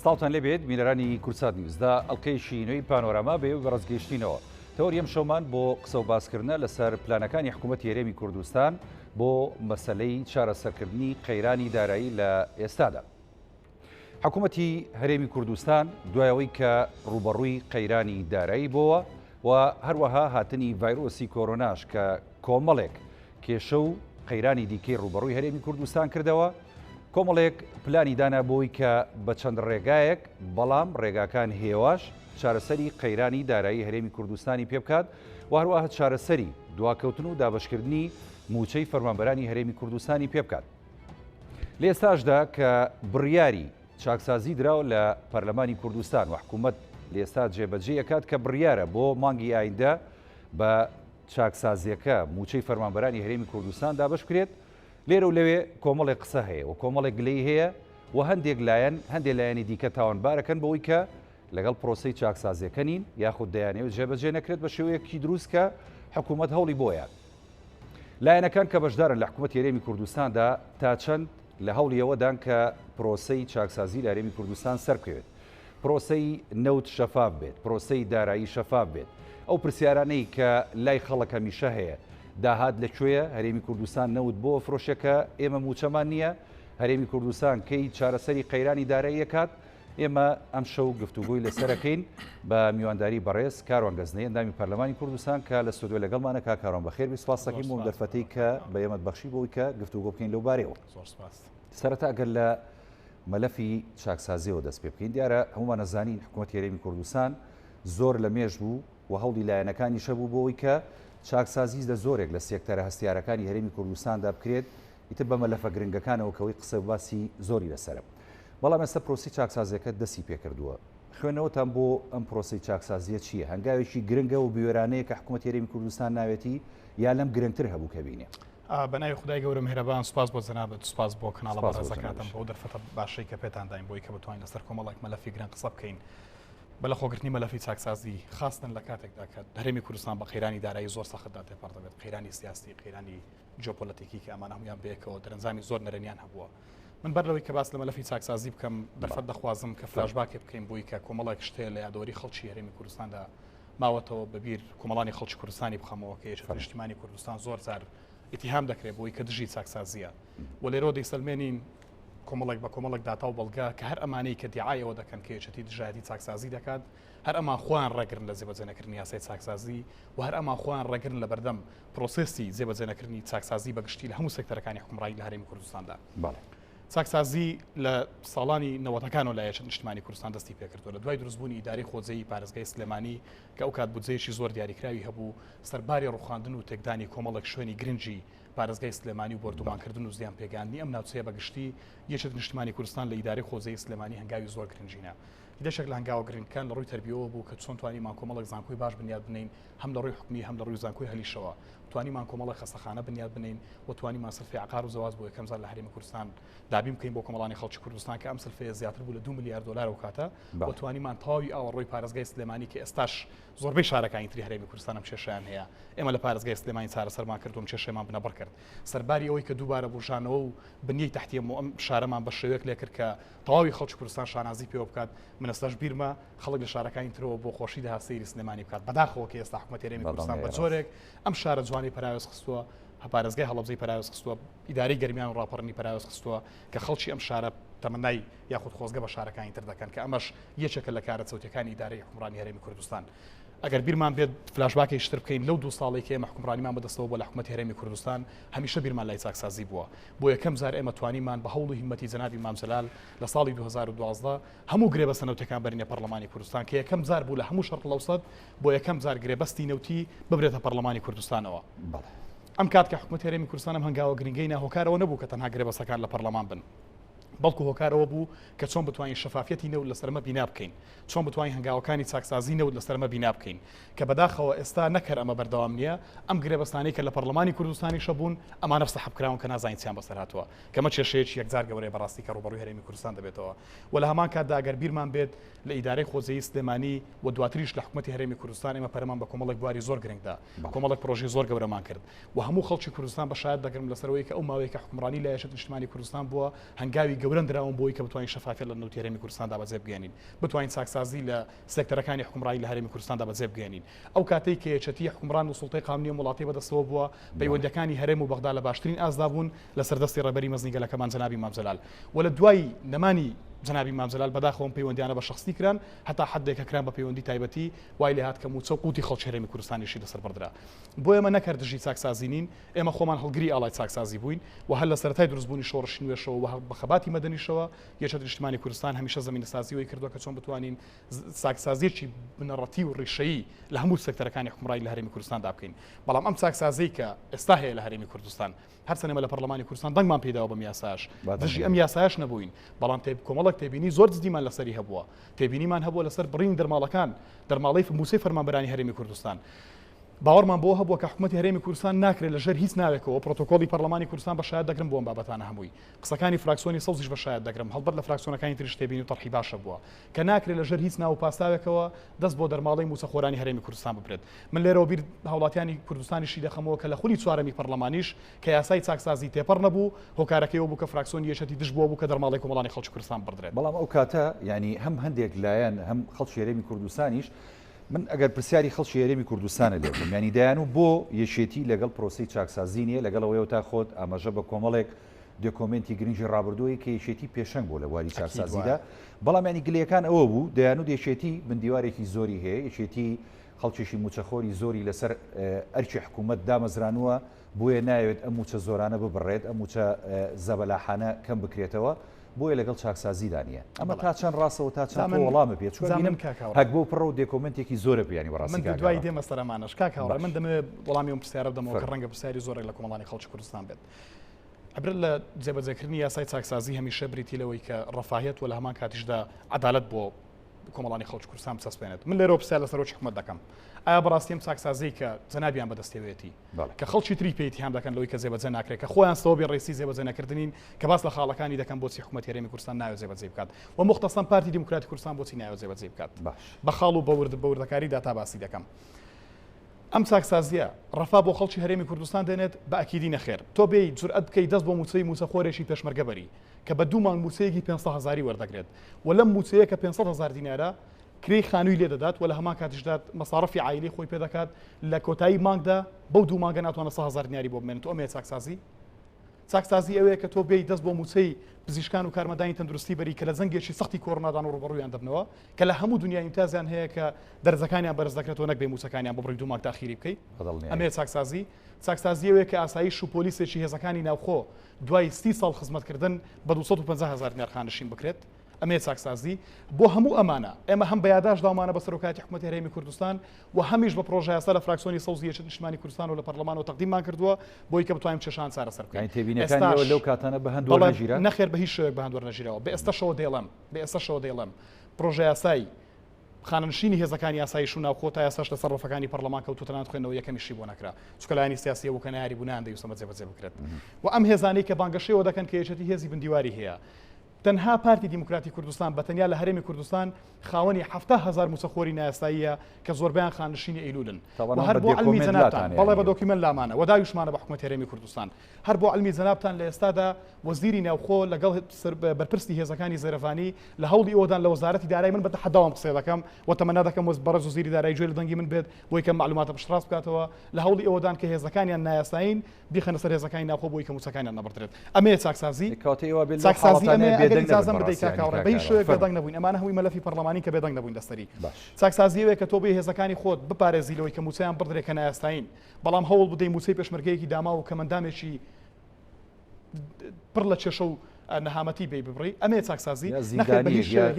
ساڵتان لێبێت بینەرانی کورسات نیوزدا ئەڵلقەیەشی نوێی پانۆراما بێ و بەڕێزگەیشتینەوە تەوەریەم شەومان بۆ قسە و باسکردنە لەسەر پلانەکانی حکوومەتی هەرێمی کوردستان بۆ مەسەلەی چارەسەرکردنی قەیرانی دارایی لە ئێستادا. حکوومەتی هەرێمی کوردستان دوایەوەی کە ڕوبەڕووی قەیرانی دارایی بووە و هەروەها هاتنی ڤایرۆسی کۆرۆناش کە کۆمەڵێک کێشە و قەیرانی دیکەی ڕوبەڕووی هەرێمی کوردستان کردەوە، کۆمەڵێک پلانی دانا بۆی کە بە چەند ڕێگایەک بەڵام ڕێگاکان هێواش چارەسەری قەیرانی دارایی هەرێمی کوردستانی پێ بکات و هەروەها چارەسەری دواکەوتن و دابەشکردنی موچەی فەرمانبەرانی هەرێمی کوردستانی پێ بکات. لە ئێستاشدا کە بڕیاری چاکسازی دراوە لە پەرلەمانی کوردستان و حکوومەت لە ئێستا جێبەجێ ئەکات کە بڕیارە بۆ مانگی ئایندە بە چاکسازیەکە موچەی فەرمانبەرانی هەرێمی کوردستان دابەش بکرێت، لێرە و لەوێ کۆمەڵێک قسە هەیە و کۆمەڵێک گلەی هەیە و هەندێک لایەنی دیکە تاوانبارەکەن بەوەی کە لەگەڵ پرۆسەی چاکسازیەکە نین یاخود دەیانەوێت جێبەجێ نەکرێت بە شێوەیەکی دروست کە حکوومەت هەوڵی بۆیە. لایەنەکان کە بەشدارن لە حکوومەتی هەرێمی کوردستاندا تا چەند لە هەوڵی ئەوەدان کە پرۆسەی چاکسازی لە هەرێمی کوردستان سەرکەوێت، پرۆسەی نەوت شەفاف بێت، پرۆسەی دارایی شەفاف بێت. ئەو پرسیارانەی کە لای خەڵک هەمیشە هەیە داهات لەکوێیە هەرێمی کوردستان نەوت بۆ فرۆشەکە ئێمە موچەمان نییە، هەرێمی کوردستان کەی چارەسەری قەیرانی دارایی ئەکات، ئێمە ئەم شەو گفتوگۆی لەسەرەکەین بە میوانداری بەڕێز کاروان گەزنەی ئەندامی پەرلەمانی کوردستان کە لە ستۆدیۆ لەگەڵمانە کا کاروان بەخێر بیست سپاس دەکەین بۆ دەرفەتەی کە بە ئێمەت بەخشی بۆی کە گفتوگۆ بکەین لەو بارەوە. سەرەتا ئەگەر لە مەلەفی چاکسازیەوە دەست پێ بکەین، دیارە هەمومان نەزانین حکوومەتی هەرێمی کوردستان زۆر لە مێژ بوو و هەوڵی لایەنەکانی شەبوو بۆەوەی کە چاکسازی لە زۆرێک لە سێکتەرە هەستیارەکانی هەرێمی کوردستاندا بکرێت، ئیتر بە مەلەفە گرنگەکانەوە کەوەی قسە باسی زۆری لەسەرە. بەڵام ئێستا پرۆسی چاکسازیەکە دەستی پێکردووە. خوێنەوەتان بۆ ئەم پرۆسی چاکسازیە چییە؟ هەنگاوێکی گرنگە و بوێرانەیە کە حکوومەتی هەرێمی کوردستان ناوێتی یا لەم گرنگتر هەبوو کە بینێ؟ بەناوی خدای گەورە میهرەبان، سوپاس بۆ جەنابەت، سوپاس بۆ کەناڵە بەڕێزەکانتان بۆ دەرفەتە باشەی کە پێتان داین بۆی کە بتوانین لەسەر کۆمەڵێک مەلەفی گرنگ قسە بکەین. بەلە خۆگرتنی مەلەفی چاکسازی خاستن لە کاتێکدا کە هەرێمی کوردستان بە قەیرانی دارایی زۆر سەختدا تێپەڕ دەبێت، قەیرانی سیاسی، قەیرانی جیۆپۆلیتیکی کە ئەمان هەمویان بەیەکەوە دەرەنجامی زۆر نەرەنیان هەبووە. من بەرەوەی کە باس لە مەلەفی چاکسازی بکەم دەرفەت دەخوازم کە فلاشباکێ بکەین بۆی کە کۆمەڵێک شتێ لە یادۆری خەڵکی هەرێمی کوردستاندا ماوەتەوە بەبیر کۆمەڵانی خەڵکی کوردستانی بخەمەوە کە یەکێتی نیشتیمانی کوردستان زۆر جار ئیتیهام دەکرێت بۆی کە دژی چاکسازیە و لێرەوە دەیسەلمێنین کۆمەڵێک بە کۆمەڵێک داتا و بەڵگا کە هەر ئەمانەی کە دیعایەوە دەکەن کە یەکێتی دژایەتی چاکسازی دەکات، هەر ئەمان خۆیان ڕێگرن لە جێبەجێنەکردنی یاسای چاکسازی و هەر ئەمان خۆیان ڕێگرن لە بەردەم پرۆسێسی جێبەجێنەکردنی چاکسازی بەگشتی لە هەموو سێکتەرەکانی حکومڕایی لە هەرێمی کوردستاندا. چاکسازی لە ساڵانی 90ەکانەوە لە یەکێتی نیشتیمانی کوردستان دەستی پێکردووە لە دوای دروستبوونی ئیداری خۆجەیی پارێزگای سلێمانی کە ئەو کات بودجەیەکی زۆر دیاریکراوی هەبوو، سەرباری ڕوخاندن و تێکدانی کۆمەڵێک شوێنی گرنگی پارێزگای سلێمانی و بەردومانکردن و زیان پێگاندنی ئەم ناوچەیە بەگشتی یەکێتی نیشتیمانی کوردستان لە ئیداری خۆجەیی سلێمانی هەنگاوی زۆر گرنگینە. دەشێک لە هەنگاوە گرنگەکان لە ڕووی تەربیەوە بوو کە چۆن توانیمان کۆمەڵێک زانکۆی باش بنیاد بنین، هەم لە ڕووی حکومی هەم لە ڕووی زانکۆی هەلیشەوە، توانیمان کۆمەڵێک خەستەخانە بنیاد بنین و توانیمان سلفی عقار و زەواج بۆ یەکەم جار لە هەرێمی کوردستان دابین بکەین بۆ کۆمەڵانی خەڵکی کوردستان کە ئەم سلفەیە زیاتر بوو لە 2 میلیارد دلار و کاتە و توانیمان تاوی ئاوەڕۆی پارێزگای سلێمانی کە ئێستاش زۆربەی شارەکانی تری هەرێمی کوردستان ئەم کێشەیان هەیە، ئێمە لە پارێزگای سلێمانی چارەسەرمان کردووە کێشەیەمان بنەبڕ کرد. سەرباری ئەوەی کە دووبارە بژانەوە و بنیەی تەحتیە ئەم شارەمان بە شێوەیەک لێ کرد کە تەواوی خەڵکی کوردستان شانازی پێوە بکات، من ئێستاش بیرمە خەڵک لە شارەکانی ترەوە بۆ خۆشی داهات سەیری سلێمانی بکات. بەداخەوە کە ئێستا حکوومەتی هەرێمی کوردستان بە جۆرێک ئەم شارە جوانی پەراوێز خستووە، پارێزگای هەڵەبجەی پەراوێز خستووە، ئیدارەی گەرمیان و ڕاپەڕنی پەراوێز خستووە کە خەڵکی ئەم شارە تەمەنای یاخود خۆزگە بە شارەکانی تر دەکەن کە ئەمەش یەکێکە لە کارە چەوتەکانی ئیدارەی حکومڕانی هەرێمی کوردستان. ئەگەر بیرمان بێت فلاشباکی شتر بکەین لەو 2 ساڵی کە ئێمە حکومڕانیمان بەدەستەوە بۆ لە حکوومەتی هەرێمی کوردستان هەمیشە بیرمان لای چاکسازی بووە. بۆ یەکەم جار ئێمە توانیمان بە هەوڵ و هیممەتی جەنابی مام جەلال لە ساڵی 2012 هەموو گرێبەستە نەوتەکان بەرینە پەرلەمانی کوردستان کە یەکەم جار بوو لە هەموو شەرق الأوسەد بۆ یەکەم جار گرێبەستی نەوتی ببرێتە پەرلەمانی کوردستانەوە. ئەم کات کە حکوومەتی هەرێمی کوردستان ئەم هەنگاوە گرنگەی هۆکارەوە نەبوو کە تەنها گرێبەستەکان لە پەرلەمان بن، بەڵکو هۆکارەوە بوو کە چۆن بتوانین شەفافیەتی نەوت لەسەرمە بینا بکەین، چۆن بتوانین هەنگاوەکانی چاکسازی نەوت لەسەرمە بینا بکەین کە بەداخەوە ئێستا نەکەر ئەمە بەردەوام نییە، ئەم گرێبەستانەی کە لە پەرلەمانی کوردستانی شەبوون ئەمانە سەحبکراون کە نازانین چیان بەسەر هاتووە کەمە کێشەیەکی یەکجار گەورەی بەڕاستی کە ڕوبەڕووی هەرێمی کوردستان دەبێتەوە و لە هەمان کاتدا ئەگەر بیرمان بێت لە ئیدارەی خۆزەیی سلێمانی و دواتریش لە حکوومەتی هەرێمی کوردستان ئێمە پەرەمان بە کۆمەڵێک بواری زۆر گرنگدا، کۆمەڵێک پرۆژەی زۆر گەورەمان کرد و هەموو خەڵکی کوردستان بەشایەت دەگرم لەسەرەوەی کە ئەو ماوەیە کە حکومڕانی لە یەکێتی نیشتیمانی کوردستان بووە هەنگاوی گەورەن دراون بۆی کە بتوانین شەفافیت لە نێو هەرێمی کوردستاندا بەجێ بگەێنین بتوانین چاکسازی لە سێکتەرەکانی حکومڕایی لە هەرێمی کوردستاندا بەجێ بگەێنین ئەو کاتەی کە یەکێتی حکومڕان و سوڵتەی قانونی وڵاتی بەدەستەوە بووە پەیوەندیەکانی هەرێم و بەغدا لە باشترین ئازدا بوون لە سەردەستی ڕێبەری مەزنیگەلەکەمان جەنابی مام جەلال و لە دوای نەمانی جنابی مام جەلال بەداخەوە پەیوەندیانە بە شخصی کران هەتا حدێکە کران بە پەیوەندی تایبەتی وای لێ هات کە موچە و قوتی خەڵکی هەرێمی کوردستانیشی لەسەر بەردرا بۆ ئێمە نەکرد دژی چاکسازی نین ئێمە خۆمان هەڵگری ئاڵای چاکسازی بووین و هەر لە سەرەتای دروستبوونی شۆڕشی نوێشەوە و بە خەباتی مەدەنیشەوە یەکێتی نیشتیمانی کوردستان هەمیشە زەمینەسازیەوەی کردووە کە چۆن بتوانین چاکسازیەکی بنەڕەتی و ڕیشەیی لە هەموو سێکتەرەکانی حکومڕایی لە هەرێمی کوردستاندا بکەین بەڵام ئەم چاکسازی کە ئێستا هەیە لە هەرێمی کوردستان هەرچەنێمە لە پەرلەمانی کوردستان دەنگمان پێداوە بەم یاساش دژی ئەم یاسایش نەبووین بەڵام کۆمەڵک تێبینی زۆر جدیمان لەسەری هەبووە تێبینیمان هەبووە لەسەر بڕینی دەرماڵەکان دەرماڵەی موسەی فەرمانبەرانی هەرێمی کوردستان باوەڕمان بۆ هەبووە کە حکوومەتی هەرێمی کوردستان ناکرێت لەژێر هیچ ناوێکەوە پرۆتۆکۆڵی پەرلەمانی کوردستان بە شایەت دەگرم بۆ ئەم بابەتانە هەمووی قسەکانی فراکسیۆنی سەوزیش بە شایەت دەگرم هەڵبەت لە فراکسیۆنەکانی تریش تێبینی و تەرحی باشە بووە کە ناکرێت لەژێر هیچ ناو و پاساوێکەوە دەست بۆ دەرماڵەی موچەخۆرانی هەرێمی کوردستان ببرێت من لێرەوە بیر هاوڵاتیانی کوردستانیشی دەخەمەوە کە لە خولی چوارەمی پەرلەمانیش کە یاسای چاکسازی تێپەڕ نەبوو هۆکارەکەیەوە بوو کە فراکسیۆنی یەکێتی دژ بووە کە دەرماڵەی کۆمەڵانی خەڵکی کوردستان بردرێت بەڵام ئەو کاتە ینی هەم هەندێک لایەن هەم خەڵکی هەرێمی کوردستانیش من ئەگەر پرسیاری خەڵکی هەرێمی کوردستانە لێ بم ینی دەیان و بۆ یەشێتی لەگەڵ پرۆسی چاکسازی نیە لەگەڵەوەی تا خۆت ئاماژە بە کۆمەڵێک دۆکۆمنتی گرنگی ڕابردووی کە یەشێتی پێشەنگ بۆ لە واری چاکسازیدا بەڵام ینی گلەکان ئەوە بوو دەیان و یەشێتی بندیوارێکی زۆری هەیە یەشێتی خەڵکیشی موچەخۆری زۆری لەسەر ئەرکی حکوومەت دامەزرانووە بۆیە ناوێت ئەم موچە زۆرانە ببڕێت ئەم موچە زەبەلاحانە کەم بکرێتەوە بۆیە لەگەڵ چاکسازیدا نیە ئەمە تا چەند ڕاستەوە تا چەند وەڵامە پێ چونم هەک بۆ پڕ و دێکۆمنتێکی زۆرە پیانی بەڕاستی من دوای دێمە سەرمانەش کاکاوڕە من دەمێ وەڵامی ئەم پرسیارە بدەمەوە کە ڕەنگە پرسیاری زۆرێک لە کۆمەڵانی خەڵکی کوردستان بێت عبرت لە جێبەجێکردنی یاسای چاکسازی هەمیشە بریتی لەوەی کە ڕەفاهێت و لە هەمان کاتیشدا عەدالەت بۆ کۆمەڵانی خەڵکی کوردستان بچەسپێنێت من لێرە پرسیار لەسەر حکومەت دەکەم ئایا بەڕاستی ئەم چاکسازی کە جەنابیان بەدەستێوێتی کە خەڵکی تری پێیتی هەم دەکەن لەوەی کە جێبەجێ ناکرێت کە خۆیان سەوەبی ڕێسی جێبەجێ نەکردنین کە باس لە خاڵەکانی دەکەن بۆچی حکومەتی هەرێمی کوردستان ناوێت جێبەجێ بکات و مختصەن پارتی دیموکراتی کوردستان بۆچی ناوێت جێبەجێ بکات بە خاڵ و بەوردەکاریدا تا باسی دەکەم ئەم چاکسازیە ڕەفا بۆ خەڵکی هەرێمی کوردستان دێنێت بە ئەکیدی نەخێر تۆ بێی جورئەت بکەی دەست بۆ موچەی موچەخۆرێکی پێشمەرگە بەری کە بە دوو مانگ موچەیەکی 500,000 وەردەگرێت و لەم موچەیە کە 500,000 دینارە کری خانووی لێ دەدات و لە هەمان کاتیشدا مەساڕفی عایلی خۆی پێ دەکات لە کۆتایی مانگدا بەو دوو مانگە ناتوانە 100,000 دیناری بۆ بمێنێت ئەمێ چاکسازی ئەوەیە کە تۆ بێی دەست بۆ موچەی پزیشکان و کارمەندانی تەندروستی بەری کە لە زەنگێکی سەختی کۆڕۆنادان و ڕوبەڕوویان دەبنەوە کە لە هەموو دنیای ئیمتیازیان هەیە کە دەرزەکانیان بەرز دەکرێتەوە نەک بێ موچەکانیان بۆ بڕی دوو مانگ تاخیری بکەیت ئەمێ چاکسازی ئەوەیە کە ئاسایش و پۆلیسێکی هێزەکانی ناوخۆ دوای 30 ساڵ خزمەتکردن بە 250,000 دینار خانشین بکرێت ئەمێ چاکسازی بۆ هەموو ئەمانە ئێمە هەم بە یاداش داوامانە بە سەرۆکاتی حکوومەتی هەرێمی کوردستان و هەمیش بە پرۆژە یاسا لە فراکسیۆنی سەوزی یەکێتی نیشتیمانی کوردستان و لە پەرلەمانەوە تەقدیممان کردووە بۆی کە بتوانین چێشان چارەسەر بکەین تێبینەکانی لەو کاتانە بە هەندووە نەژیرا نەخێر بە هیچ شێوەیەک بە هەندووە نەژیرەوە بە ئێستاشەوە دێڵم پرۆژە یاسایی خاننشینی هێزەکانی یاساییش و ناوخۆ تا یاساش لەسەر ڕۆفەکانی پەرلەمان کەوتوتەنات خوێنەوە یەکەمیشی بۆ نەکرا چونکە لایەنی سیاسی بوو کە ناری بوونیان دەیویستە بەجێبەجێ بکرێت و ئەم هێزانەی کە بانگەشەوە دەکەن کە یەکێتی هێزی بندیواری هەیە تەنها پارتی دیموکراتی کوردستان بەتەنیا لە هەرێمی کوردستان خاوەنی 70,000 موچەخۆری نایاساییە کە زۆربیان خاننشینی ئەیلولن هەر بۆ علمی جەنابتان بەڵێ بە دۆکیمنت لامانە و داویشمانە بە حکوومەتی هەرێمی کوردستان هەر بۆ علمی جەنابتان لە ئێستادا وەزیری ناوخۆ لەگەڵ بەرپرسی هێزەکانی زێرەفانی لە هەوڵی ئەوەدان لە وەزارەتی دارایی من بەتەحەداوام قسە دەکەم و تەمەنا دەکەم بەڕێز وەزیری دارایی گوێ لە دەنگی من بێت بۆی کە معلوماتە پشتڕاست بکاتەوە لە هەوڵی ئەوەدان کە هێزەکانیان نایاساین بیخەنە سەر هێزەکانی ناوخۆ بۆی کە موچەکانیان نەبڕدرێت ئەمێ چاکسازی کاکاوڕە بە هیچ شوێک بێدەنگ نەبووین ئەمانە هەمووی مەلەفی پەرلەمانی کە بێدەنگ نەبووین دەستەری چاکسازیەوەیە کە تۆ بێ هێزەکانی خۆت بپارێزی لەوەی کە موچەیان بردرێت کە نایاساین بەڵام هەوڵ بدەی موچەی پێشمەرگەیەکی داما و کەمەندامێکی پڕ لە چێشە و نەهامەتی بێ ببڕی ئەمێ چاکسازی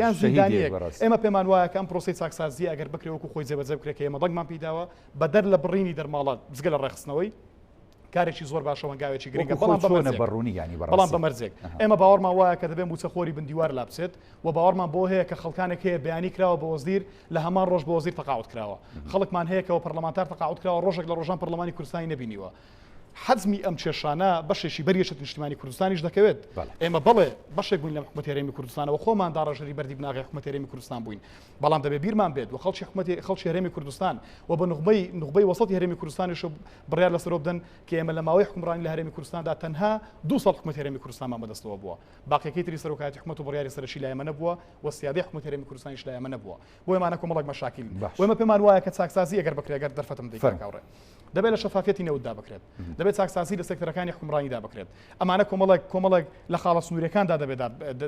یان زیندانیەک ئێمە پێمان وایە کە ئەم پرۆسی چاکسازی ئەگەر بکرێ وەکو خۆی جێبەجێ بکرێت کە ئێمە دەنگمان پێداوە بەدەر لە بڕینی دەرماڵات جگە لە ڕێخستنەوەی کارێکی زۆر باشە وەنگاوێکی گرنگە بەڵام بەمەرجێک ئێمە باوەڕمان وایە کە دەبێت موچەخۆری بندیوار لا بچێت و باوەڕمان بۆ هەیە کە خەڵکانێک هەیە بەیانی کراوە بە وەزیر لە هەمان ڕۆژ بە وەزیر تەقاعود کراوە خەڵکمان هەیە کەەوە پەرلەمانتار تەقاعود کراوە ڕۆژێک لە ڕۆژان پەرلەمانی کوردستانی نەبینیوە حەزمی ئەم کێشانە بەشێکی بەریەشێت نیشتیمانی کوردستانیش دەکەوێت ئێمە بڵێ بەشێک بووین لە حکومەتی هەرێمی کوردستانەوە خۆمان داڕەژەری بەردی بناغی حکومەتی هەرێمی کوردستان بووین بەڵام دەبێ بیرمان بێت و خەڵکی هەرێمی کوردستان و بە نخبەی وەسەڵی هەرێمی کوردستانیش بڕیار لەسەرۆ بدەن کە ئێمە لە ماوەی حکومڕانی لە هەرێمی کوردستاندا تەنها 2 ساڵ حکومەتی هەرێمی کوردستانمان بەدەستەوە بووە باقیەکەی تری سەرۆکایەتی حکومەت و بڕیاری سەرشی لای ئێمە نەبووە و سیادەی حکومەتی هەرێمی کوردستانیش لای ئێمە نەبووە بۆ ئێمانە کۆمەڵێک مەشاکیل و ئێمە پێمان وایە کە چاکسازی ئەگەر بکرێت ئەگەر دەرفەتم دەیکاڕێ دەبێت لە شەفافەتی نەوتدا بکرێت دەبێت چاکسازی لە سێکتەرەکانی حکومڕانیدا بکرێت ئەمانە کۆمەڵێک لە خاڵە سنوورەکاندا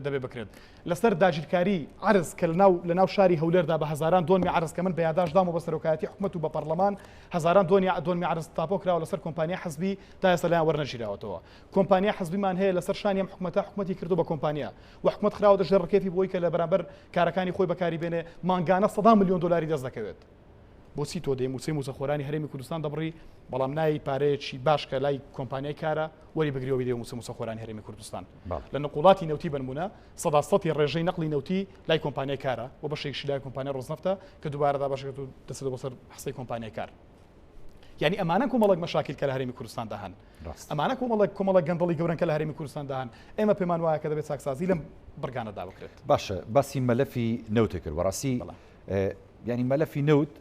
دەبێت بکرێت لەسەر داگیرکاری عرض کە لە ناو شاری هەولێردا بە هەزاران دۆنمی عرض کە من بە یادداشتدام و بە سەرۆکایەتی حکومەت و بە پەرلەمان هەزاران دۆنمی عرض تاپۆ کراوە لەسەر کۆمپانیا حەزبی تا ئێستا لایان وەرنەگیراوەتەوە کۆمپانیا حەزبیمان هەیە لەسەر شانی ئەم حکومەتی کردو بە کۆمپانیا و حکومەت خراوە دەژێ ڕکێفی بۆی کە لە بەرامبەر کارەکانی خۆی بەکاری بێنێ مانگانە 100 ملیۆن دلاری دەست دەکەوێت بۆچی تۆ دەی موچەی موچەخۆرانی هەرێمی کوردستان دەبڕی بەڵام نایی پارەیەکی باش کە لای کۆمپانیای کارە وەری بگریەوە دێ موچەخۆرانی هەرێمی کوردستان لە نقوڵاتی نەوتی بنمونە سەداسەتی ڕێژەی نەقلی نەوتی لای کۆمپانیای کارە و بەشێکشی لای کۆمپانیای ڕۆزنەفتە کە دووبارەدا باشێت و دەچێتەوە بەسەر حسەی کۆمپانیای کار یعنی ئەمانە کۆمەڵێک مەشاکل کە لە هەرێمی کوردستاندا هەن ئەمانە کۆمەڵێک گەندەڵی گەورن کە لە هەرێمی کوردستاندا هەن ئێمە پێمان وایە کە دەبێت چاکسازی لەم بڕگانەدا بکرێت باشە باسی مەلەفی نەوتە کرد بەڕاستی ینی مەلەفی نەوت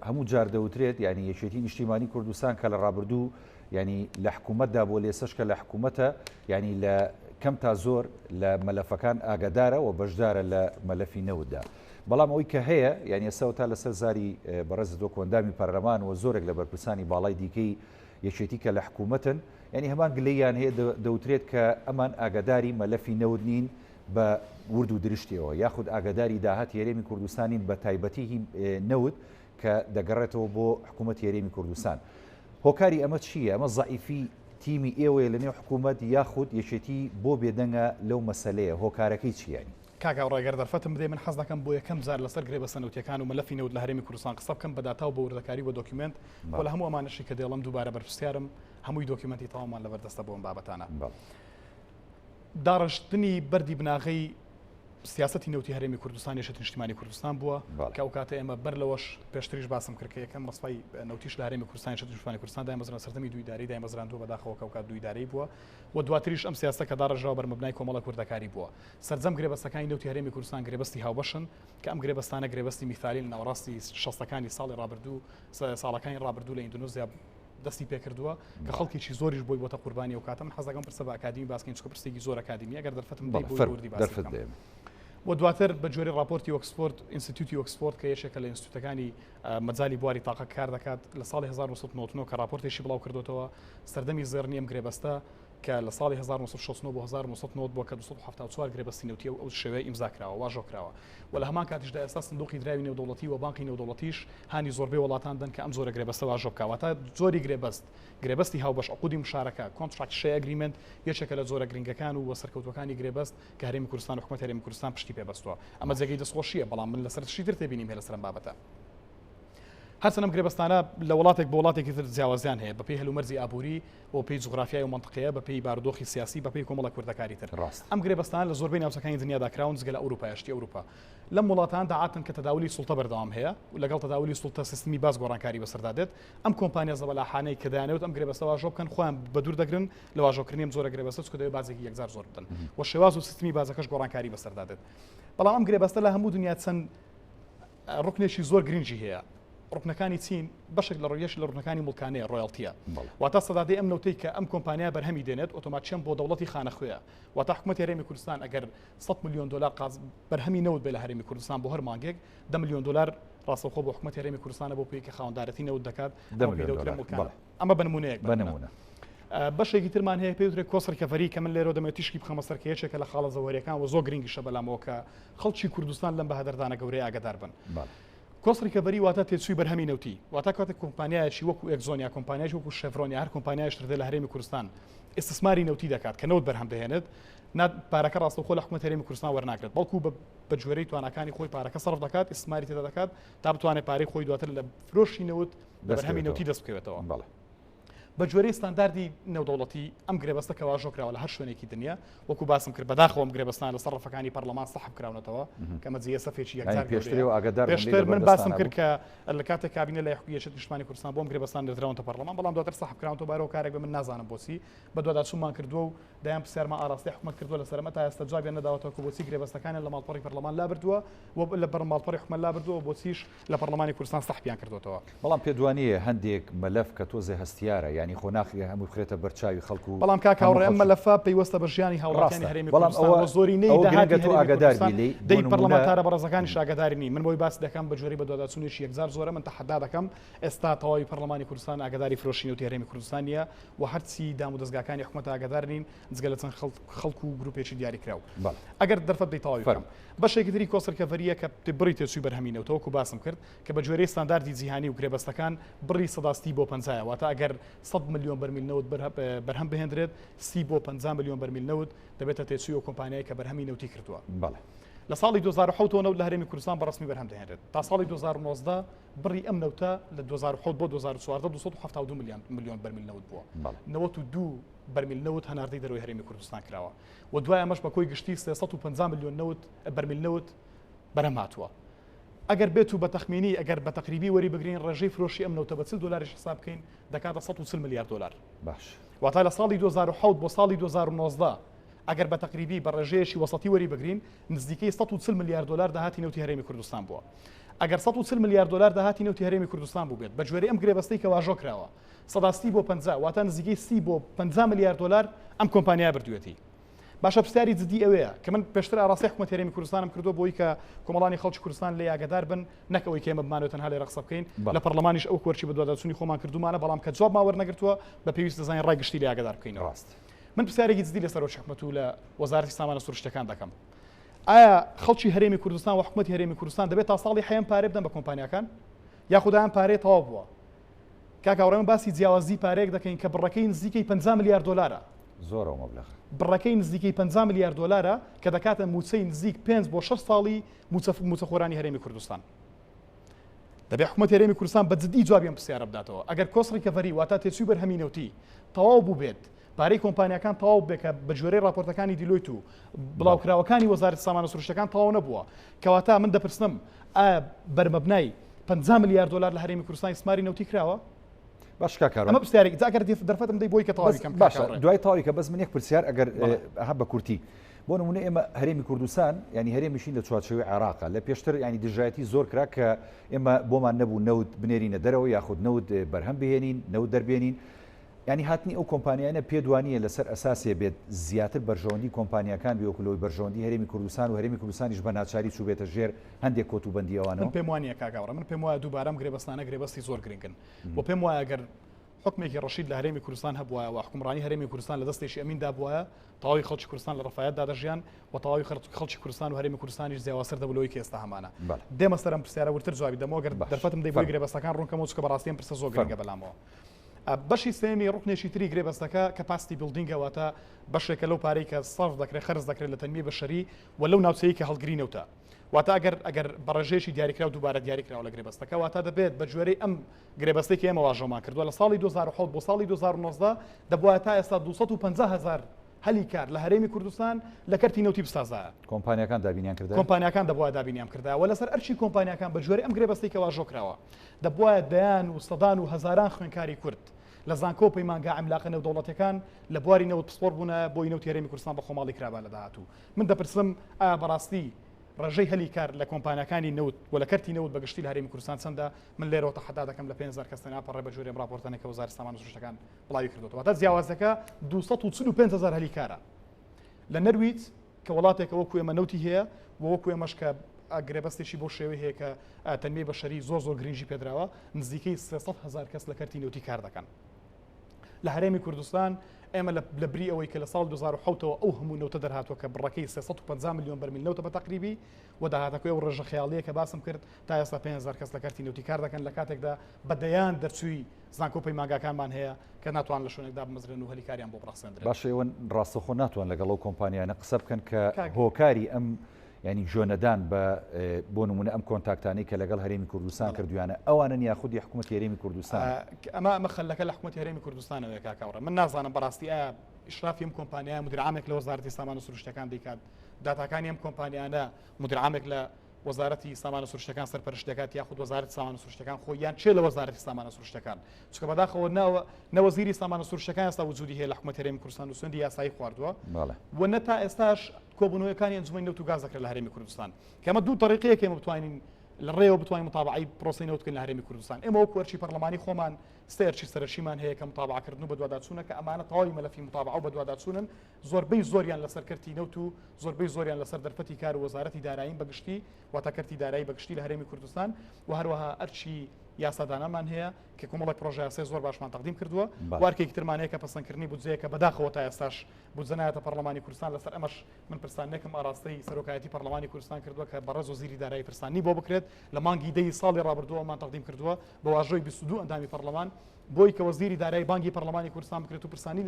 هەموو جار دەوترێت ینی یەکێتی نیشتیمانی کوردستان کە لە ڕابردوو ینی لە حکوومەتدا بۆ لێسەش کە لە حکوومەتە ینی لە کەم تا زۆر لە مەلەفەکان ئاگادارە و بەشدارە لە مەلەفی نەوتدا بەڵام ئەوی کە هەیە ینی ئێستا تا لەسەر زاری بەڕێز دۆکۆندامی پەرلەمان و زۆرێک لە بەرپرسانی باڵای دیکەی یەکێتی کە لە حکوومەتن ینی هەمان گلەیان هەیە دەوترێت کە ئەمان ئاگاداری مەلەفی نەوت نین بە ورد و درشتیەوە یاخود ئاگاداری داهات هێرێمی کوردستانین بە تایبەتی نەوت کە دەگەڕێتەوە بۆ حکوومەت هێرێمی کوردستان هۆکاری ئەمە چییە؟ ئەمە زعیفی تیمی ئێوەیە لە نێو حکوومەت یاخود یەکێتی بۆ بێدەنگە لەو مەسەلەیە هۆکارەکەی چیانی؟ کاکا ڕێگەر دەرفەتم بدەێ من حەز دەکەم بۆ یەکەم جار لەسەر گرێبەستە نەوتیەکان و مەلەفی نەوت لە هەرێمی کوردستان قسە بکەم بە داتا و بە وردەکاری و دۆکیومنت بۆ لە هەموو ئەمانەشی کە دێڵم دووبارە بەرپرسیارم هەمووی دۆکیومنتی تەواومان لەبەردەستە بۆ ئەم بابەتانە داڕشتنی بەردی بناغی سیاستی نەوتی هەرێمی کوردستان یەکێتی نیشتیمانی کوردستان بووە کە ئەو کاتە ئێمە بەر لەوەش پێشتریش باسم کرد کە یەکەم ڕستای نەوتیش لە هەرێمی کوردستان یەکێتی نیشتیمانی کوردستان دامەزران سەردەمی دویداری دامەزراندووە بەداخەوە کە دویداری بووە و دواتریش ئەم سیاستە کە داڕژەوە بەر مەبنای کۆمەڵە کوردەکاری بووە سەرجەم گرێبەستەکانی نەوتی هەرێمی کوردستان گرێبەستی هاوبەشن کە ئەم گرێبەستانە گرێبەستی میثالی لە ناوەڕاستی شەستەکانی ساڵی ڕابردوو ساڵەکانی ڕابردوو لە ئیندونوزیا دەستی پێکردووە کە خەڵکیی زۆریش بۆی بۆتە قوربانی و کاتم حەزەکەم پرسە بە ئاکادمی باسکەین چکە پرسێکی زۆر ئاکادمی ئەگەر دەرفەتم دەی بۆ وردی باسی و دواتر بە جۆری راپۆرتی ئۆکسفۆرد ئینستیتیوتی ئۆکسفۆرد کە یەکێکە لە ئینستیتوتەکانی مەجای بواری تاقە کار دەکات لە ساڵی 1990 کە راپۆرتێکی بڵاو کردوتەوە سەردەمی زێڕنی ئەم گرێبەستە کە لە ساڵی 1960 بۆ 1990 بۆ کە 274 گرێبەستی نەوتی ئەو شێوەیە ئیمزاکراوە واژۆکراوە و لە هەمان کاتیشدا ئێستا سندوقی دراوی نێودەوڵەتی و بانقی نێودەوڵەتیش هانی زۆربەی وڵاتان دەن کە ئەم زۆرە گرێبەستە واژۆ بکەوە تا زۆری گرێبەستی هاوبەش عقودی مشارەکە کۆنتراکت شێر ئەگریمنت یەکێکە لە زۆرە گرنگەکان و سەرکەوتوەکانی گرێبەست کە هەرێمی کوردستان و حکومەت هەرێمی کوردستان پشتی پێبەستووە ئەمە جێگەی دەسخۆشیە بەڵام من لەسەر تشی تر تێبینیم هێ لەسەر ئەم بابەتە هەرچەندەم گرێبەستانە لە وڵاتێک بۆ وڵاتێکی تر جیاوازیان هەیە بەپێی هەلومەرزی ئابووری و پێی جوغرافیای و منطقەیە بەپێی بارودۆخی سیاسی بەپێی کۆمەڵە کوردەکاری تر ئەم گرێبەستان لە زۆربەی ناوچەکانی دنیادا کراون جگە لە ئەوروپا یاشتی ئەوروپا لەم وڵاتان داعاتن کە تەداولی سوڵتە بەردەوام هەیە و لەگەڵ تەداولی سوڵتە سیستمی باز گۆڕانکاری بەسەردادێت ئەم کۆمپانیا زەبەلاحانەی کە دایانەوێت ئەم گرێبەستە واژۆ بکەن خۆیان بە دوور دەگرن لە واژۆکردنی ئەم زۆرە گرێبەستە چکە دەوێت بازێکی یەکجار زۆر بدەن و شێواز و سیستمی بازەکەش گۆڕانکاری بەسەردادێت بەڵام ئەم گرێبەستە لە هەموو دنیا چەند ڕوکنێکی زۆر گرنگی هەیە ڕوکنەکانی چین بەشێک لە ڕۆیەش لە ڕوکنەکانی مڵکانەیە ڕۆیالتیە واتە سەدادەی ئەم نەوتەی کە ئەم کۆمپانیا بەرهەمی دێنێت ئۆتۆماتیکیان بۆ دەوڵەتی خانەخوێە واتە حکومەتی هەرێمی کوردستان ئەگەر 100 ملیۆن دلار بەرهەمی نەوت بێ لە هەرێمی کوردستان بۆ هەر مانگێک 10 ملیۆن دلار ڕاستەوخۆ بۆ حکومەتی هەرێمی کوردستانە بۆ پێی کە خاوەندارەتی نەوت دەکات ئەمە بنمونەیەک بەشێکی ترمان هەیە پێی وترێت کۆست ریکەڤەری کە من لێرە دەمێت تیشکی بخەمە سەر کە یەکێکە لە خاڵە زەوەریەکان و زۆر گرنگیشە بەلامەوە کە خەڵکی کوردستان لەم بەهادەردانە گەورەی ئاگادار بن کۆست ریکەڤەری واتە تێچووی بەرهەمی نەوتی واتە کاتێک کۆمپانیایەکی وەکو ئێکزۆنیا کۆمپانیایەکی وەکو شێڤرۆنیا هەر کۆمپانیایەش تر دێ لە هەرێمی کوردستان ئێستثماری نەوتی دەکات کە نەوت بەرهەم دەهێنێت پارەکە ڕاستەوخۆ لە حکومەت هەرێمی کوردستان وەرناگرێت بەڵکو بە جوێرەی توانەکانی خۆی پارەکە سەرف دەکات ئێستثماری تێدا دەکات تا بتوانێت پارەی خۆی دواتر لە فرۆشی نەوت بە بەرهەمی نەوتی دەست بکەوێتەوە بە جۆرەی ستانداردی نێودەوڵەتی ئەم گرێبەستە کەواژۆکراوە لە هەر شوێنێکی دنیا وەکو باسم کرد بەداخەوەم گرێبەستان لە سەرڕەفەکانی پەرلەمان سەحب کراونەتەوە کە مەجلیە سەفێکی پێشتر من باسم کرد کە لە کاتێک کابینە لە یەکێتی نیشتمانی کوردستان بۆم گرێبەستان دەدرێتەوە پەرلەمان بەڵام دواتر سەحب کراونەوە بارەوە کارێک بە من نازانم بۆچی بە دووەدا چوومان کردووە و دایان پرسیارمان ئاراستی حکومەت کردووە لە سەرمە تا ئێستا جوابیان نەداوەتەوە کە بۆچی گرێبەستەکانیان لە ماڵپەڕی پەرلەمان لابردووە و لە ماڵپەڕی حکومەت لابردووە بۆچیش لە پەرلەمانی کوردستان سەحبیان کردوێتەوە بەڵام پێدوانیە هەندێک مەلەف کە تۆزێ هەستیارە ینی خۆناخی هەموو بخرێتە بەرچاوی خەڵکو بەڵام کاکاوڕێ ئەم مەلەفە پەیوەستە بە ژیانی هاوڵاتیانی هەرێمی کوردستان زۆری نەی دەی پەرلەمانتارە بەڕێزەکانی ئاگاداری نین من بۆی باس دەکەم بە جۆری بە دوواداچوونێکی یەکجار زۆرە من تەحەدا دەکەم ئێستا تەواوی پەرلەمانی کوردستان ئاگاداری فرۆشینەوتی هەرێمی کوردستانیە و هەرچی دام و دەستگاکانی حکومەت ئاگادار نین جگە لە چەند خەڵکو و گروپێکی دیاری کراو ئەگەر دەرفەت دەی تەواوی بکەم بەشێکی تری کۆسەرکەڤەریە کە بڕی تێچووی بەرهەمینەوەتەوە و باسم کرد کە بە جۆرەی ستانداردی جیهانی و گرێبەستەکان بڕی سەداستی بۆ 50 واتە ئەگەر 100 ملیۆن بەرمیل نەوت بەرهەم بهێنرێت 30 بۆ 50 ملیۆن بەرمیل نەوت دەبێتە تێچووی و کۆمپانیای کە بەرهەمی نەوتی کردووە لە ساڵی 2007 نەوت لە هەرێمی کوردستان بەڕسمی بەرهەم دەهێنرێت تا ساڵی 2019 بڕی ئەم نەوتە لە 2007 بۆ 2014 272 ملیۆن بەرمیل نەوت بووە 92 بەرمیل نەوت هەناردەی دەروی هەرێمی کوردستان کراوە و دوای ئەمەش بە کۆی گشتی 350 ملیۆن نەوت بەرمیل نەوت بەرهەم هاتووە ئەگەر بێت و بە تەخمینی ئەگەر بە تەقریبی وەری بگرین ڕێژەی فرۆشی ئەم نەوتە بە 40 دلاری حساب بکەین دەکاتە 140 میلیارد دلار باش واتە لە ساڵی 2007 بۆ ساڵی 2019 ئەگەر بە تەقریبی بە ڕێژەیەکی وەسەتی وەری بگرین نزدیکەی 140 میلیارد دلار داهاتی نەوتی هەرێمی کوردستان بووە ئەگەر 140 میلیارد دلار داهاتی نەوتی هەرێمی کوردستان بوو بێت بە جوێرەی ئەم گرێبەستەی کە واژۆ کراوە سەداستی بۆ 50 واتە نزیکەی 30 بۆ 50 میلیارد دلار ئەم کۆمپانیا بردوێتی باشە پرسیاری جدی ئەوەیە کە من پێشتر ئاراستی حکومەت هەرێمی کوردستانم کردو بۆی کە کۆمەڵانی خەڵکی کوردستان لێ ئاگادار بن نەکەوەی کە ئێمە بمانەوە تەنها لێ ڕقسە بکەین لە پەرلەمانیش ئەو کۆرچی بە دوواداچوونی خۆمان کردومانە بەڵام کە جواب ماوە نەگرتووە بە پێویست دەزانین ڕای گشتی لێ ئاگادار بکەین ڕاست من پرسیارێکی جدی لەسەر حکومەت و لە وەزارەتی سامانە سروشتەکان دەکەم ئایا خەڵکی هەرێمی کوردستان و حکومەتی هەرێمی کوردستان دەبێت تا ساڵی حەیەم پارێ بدەن بە کۆمپانیەکان یاخودایان پارێ تەواو بووە کاکاوڕێ من باسی جیاوازی پارێک دەکەین کە بڕەکەی نزیکەی 50 میلیارد دلارە زۆرەوە مەبلەغ بڕەکەی نزیکەی 50 میلیارد دلارە کە دەکاتە موچەی نزیک 5 بۆ 6 ساڵی موچەخۆرانی هەرێمی کوردستان دەبێت حکومەت هەرێمی کوردستان بە جدی جوابیان پرسیارە بداتەوە ئەگەر کۆسڕیکەڤەری واتە تێچووی بەرهەمینەوتی تەواو بوو بێت پارەی کۆمپانیەکان تەواو بێکە بە جۆرەی راپۆرتەکانی دیلۆیت و بڵاوکراوەکانی وەزارەتی سامانە سروشتەکان تەواو نەبووە کەواتە من دەپرسم ئایا بەرمەبنای 50 میلیارد دلار لە هەرێمی کوردستان سماری نەوتی کراوە باش کاکاوڕێ ئەمە پرسیارێک جاکە دەرفەتم دەی بۆی کە تەواوی کەم باش دوای تەواوی کە بەس من یەک پرسیار ئەگەر هەب بە کورتی بۆ نمونە ئێمە هەرێمی کوردستان ینی هەرێمیشین لە چوارچێوەی عێراقا لە پێشتر ینی دژایەتی زۆر کرا کە ئێمە بۆمان نەبوو نەوت بنێرینە دەرەوە یاخود نەوت بەرهەم بهێنین نەوت دەربێنین ینی هاتنی ئەو کۆمپانیانە پێدوانیە لەسەر ئەساسێ بێت زیاتر بەرژەوەندی کۆمپانیەکان بێوەکلەوەی بەرژەوەندی هەرێمی کوردستان و هەرێمی کوردستانیش بە ناچاری چوو بێتە ژێر هەندێک کۆتوبەندی ئەوانەوە من پێم وانە کاکاوڕێ من پێم وایە دووبارەم گرێبەستانە گرێبەستی زۆر گرنگن بۆ پێم وایە ئەگەر حکمێکی ڕەشید لە هەرێمی کوردستان هەبووە و حکومڕانی هەرێمی کوردستان لە دەستێکی ئەمیندا بووە تەواوی خەڵکی کوردستان لە ڕەفایەتدا دەژیان و تەواوی خەڵکی کوردستان و هەرێمی کوردستانیش جیاوازتر دەبووەوەی کە ئێستا هەمانە دێمە سەرم پرسیارە ورتر جوابی دەمەوە گەر دەرفەتم دەی بۆی گرێبەستەکان ڕوونکەمەوە چکە بەڕاستیان پرسە زۆر گرنگە بەلامەوە بەشی سێمی ڕوکنێکی تری گرێبەستەکە کەپاسیتی بیلدینگەواتە بەشێکە لەو پارەی کە سەرف دەکرێت خەرج دەکرێت لە تەنمیە بەشەری و لەو ناوچەیە کە هەڵگرینەوتە واتە ئەگەر بەڕێژەیەکی دیاریکرا و دووبارە دیاریکراوە لە گرێبەستەکە واتە دەبێت بە جوێرەی ئەم گرێبەستەی کە ئێمە واژۆمان کردووە لە ساڵی 2007 بۆ ساڵی 2019 دەبووە تا ئێستا 250,000 هەلی کار لە هەرێمی کوردستان لە کەرتی نەوتی بسازایە کۆمپانیەکان دابینیان کردە کۆمپانیەکان دەبووە دابینیان کردەوە و لەسەر ئەرچی کۆمپانیەکان بە جوێرەی ئەم گرێبەستەی کە واژۆ کراوە دەبووە دەیان و سەدان و هەزاران خوێنکاری کورد لە زانکۆ پەیمانگا عیملاقە نێودەوڵەتەکان لە بواری نەوت پسپۆر بوونە بۆی نەوتی هەرێمی کوردستان بە خۆماڵی کرابە لە داهاتوو من دەپرسم ئایا بەڕاستی ڕێژەی هەلی کار لە کۆمپانیەکانی نەوت و لە کەرتی نەوت بەگشتی لە هەرێمی کوردستان چەندە من لێرەوە تەحەدا دەکەم لە 5000 کەس ناپەڕێ بە جوێرەی راپۆرتانێک کە وەزارەتی سامانە سروشتەکان بڵاوی کردوەوە تا جیاوازەکە 245,000 هەلی کارە لە نەرویج کە وڵاتێکە وەکو ئێمە نەوتی هەیە و وەکو ئێمەش کە گرێبەستێکی بۆ شێوەی هەیە کە تەنمەی بەشەری زۆر گرنگی پێدراوە نزیکەی 300,000 کەس لە کەرتی نەوتی کار دەکەن لە هەرێمی کوردستان ئێمە لە بری ئەوەی کە لە ساڵ 2007ەوە ئەو هەموو نەوتە دەرهاتوە کە بڕەکەی 350 میلیۆن بەرمیل نەوتە بە تەقریبی و داهاتەکەی ئەو ڕێژە خەیاڵیە کە باسم کرد تا ئێستا 5,000 کەس لە کەرتی نەوتی کار دەکەن لە کاتێکدا بەدەیان دەرچووی زانکۆ پەیمانگاکانمان هەیە کە ناتوان لە شوێنێکدا بمەزرێن و هەلیکاریان بۆ بڕەخسێنرێن باشە ئێوە ڕاستەخۆ ناتوان لەگەڵ ئەو کۆمپانیانە قسە بکەن کە هۆکاری ئەم ینی ژۆنەدان بۆ نمونە ئەم کۆنتاکتانەی کە لەگەڵ هەرێمی کوردستان کردویانە ئەوانن یاخودی حکوومەت هەرێمی کوردستان ئەمە خەلەکە لە حکوومەت هەرێمی کوردستانەوەی کاکاوڕە من نازانم بەڕاستی ئایا ئیشرافی ئەم کۆمپانیای مدیر عامێک لە وەزارەتی سامان و سروشتەکان دەیکات داتاکانی ئەم کۆمپانیانە مدیر عامێک لە وەزارەتی سامان و سروشتەکان سەرپەرشت دەکات یاخود وەزارەتی سامان و سروشتەکان خۆیان چێ لە وەزارەتی سامان و سروشتەکان چونکە بەداخەوە نەوەزیری سامان و سروشتەکان ئێستا وجودی هەیە لە حکوومەت هەرێمی کوردستان و سوێندی یاسایی خواردووە و نە تا ئێستاش کۆبوونەوەیەکانی ئەنجومەی نەوت و گاز دەکرێت لە هەرێمی کوردستان کە ئەمە دوو طریقەیەک ئێمە بتوانین لە ڕێوە بتوانین متابعی پرۆسەی نەوتکردن لە هەرێمی کوردستان ئێمە وەکو ئەرچی پەرلەمانی خۆمان سەرچی سەرشیمان هەیە کە متابعکردن و بەدواداچوونە کە ئەمانە تەواوی مەلەفی متابعە و بەدواداچوونن زۆربەی زۆریان لەسەر کەرتی نەوت و زۆربەی زۆریان لەسەر دەرفەتی کار و وەزارەتی داراییم بەگشتی واتاکەرتی دارایی بەگشتی لە هەرێمی کوردستان و هەروەها ئەرچی یاسادانەمان هەیە کە کۆمەڵی پرۆژه زۆر باشمان تەقدیم کردووە وارکێکی ترمان هەیە کە پەسەندکردنی بودجەیە کە بەداخەوە تا ئێستاش بودجە نایەتە پەرلەمانی کوردستان لەسەر ئەمەش من پرسانێکم ئاراستەی سەرۆکایەتی پەرلەمانی کوردستان کردووە کە بەڕێز وەزیری دارایی پرسانی بۆ بکرێت لە مانگی دەی ساڵی ڕابردووەمان تەقدیم کردووە بە واژۆی 22 ئەندامی پەرلەمان بۆی کە وەزیری دارایی بانگی پەرلەمانی کوردستان بکرێت و پرسانی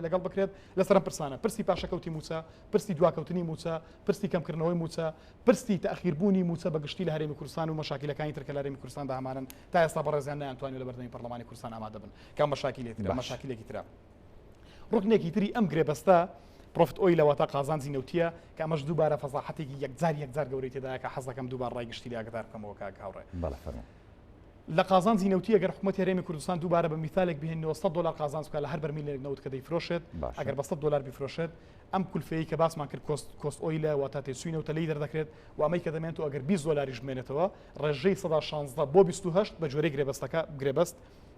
لەگەڵ بکرێت لەسەر پرسانە پرسی پاشەکەوتی موچە پرسی دواکەوتنی موچە پرسی کەمکردنەوەی موچە پرسی تەخیربوونی موچە بەگشتی لە هەرێمی کوردستان و مەشاکلەکانی ترکە لە هەرێمی کوردستان داهمانن تا ئێستا بەڕێزیان نەیانتوانێت لە بەردەمی پەرلەمانی کوردستان ئامادە بن کام مەشاکلێکی ترە ڕوکنێکی تری ئەم گرێبەستە پرۆفیت ئۆیل لەواتە قازانجی نەوتیە کە ئەمەش دووبارە فەزاحەتێکی یەکجار گەورەی تێدایە کە حەز دەکەم دووبار ڕای گشتی لە ئاگدار بکەمەوە کاکاوڕێ لە قازانجی نەوتی ئەگەر حکوومەتی هەرێمی کوردستان دووبارە بە میثالێک بهێنەوە $100 قازانج بکات لە هەر بەرمیلێک نەوت کە دەیفرۆشێت ئەگەر بە $100 بیفرۆشێت ئەم کولفەیە کە باسمان کرد کۆست ئۆیلە واتە تێچووینەوە لی دەردەکرێت و ئەمەی کە دەمێنێت و ئەگەر $20 بمێنێتەوە ڕێژەی 116 بۆ 28 بە جۆرەی گرێبەست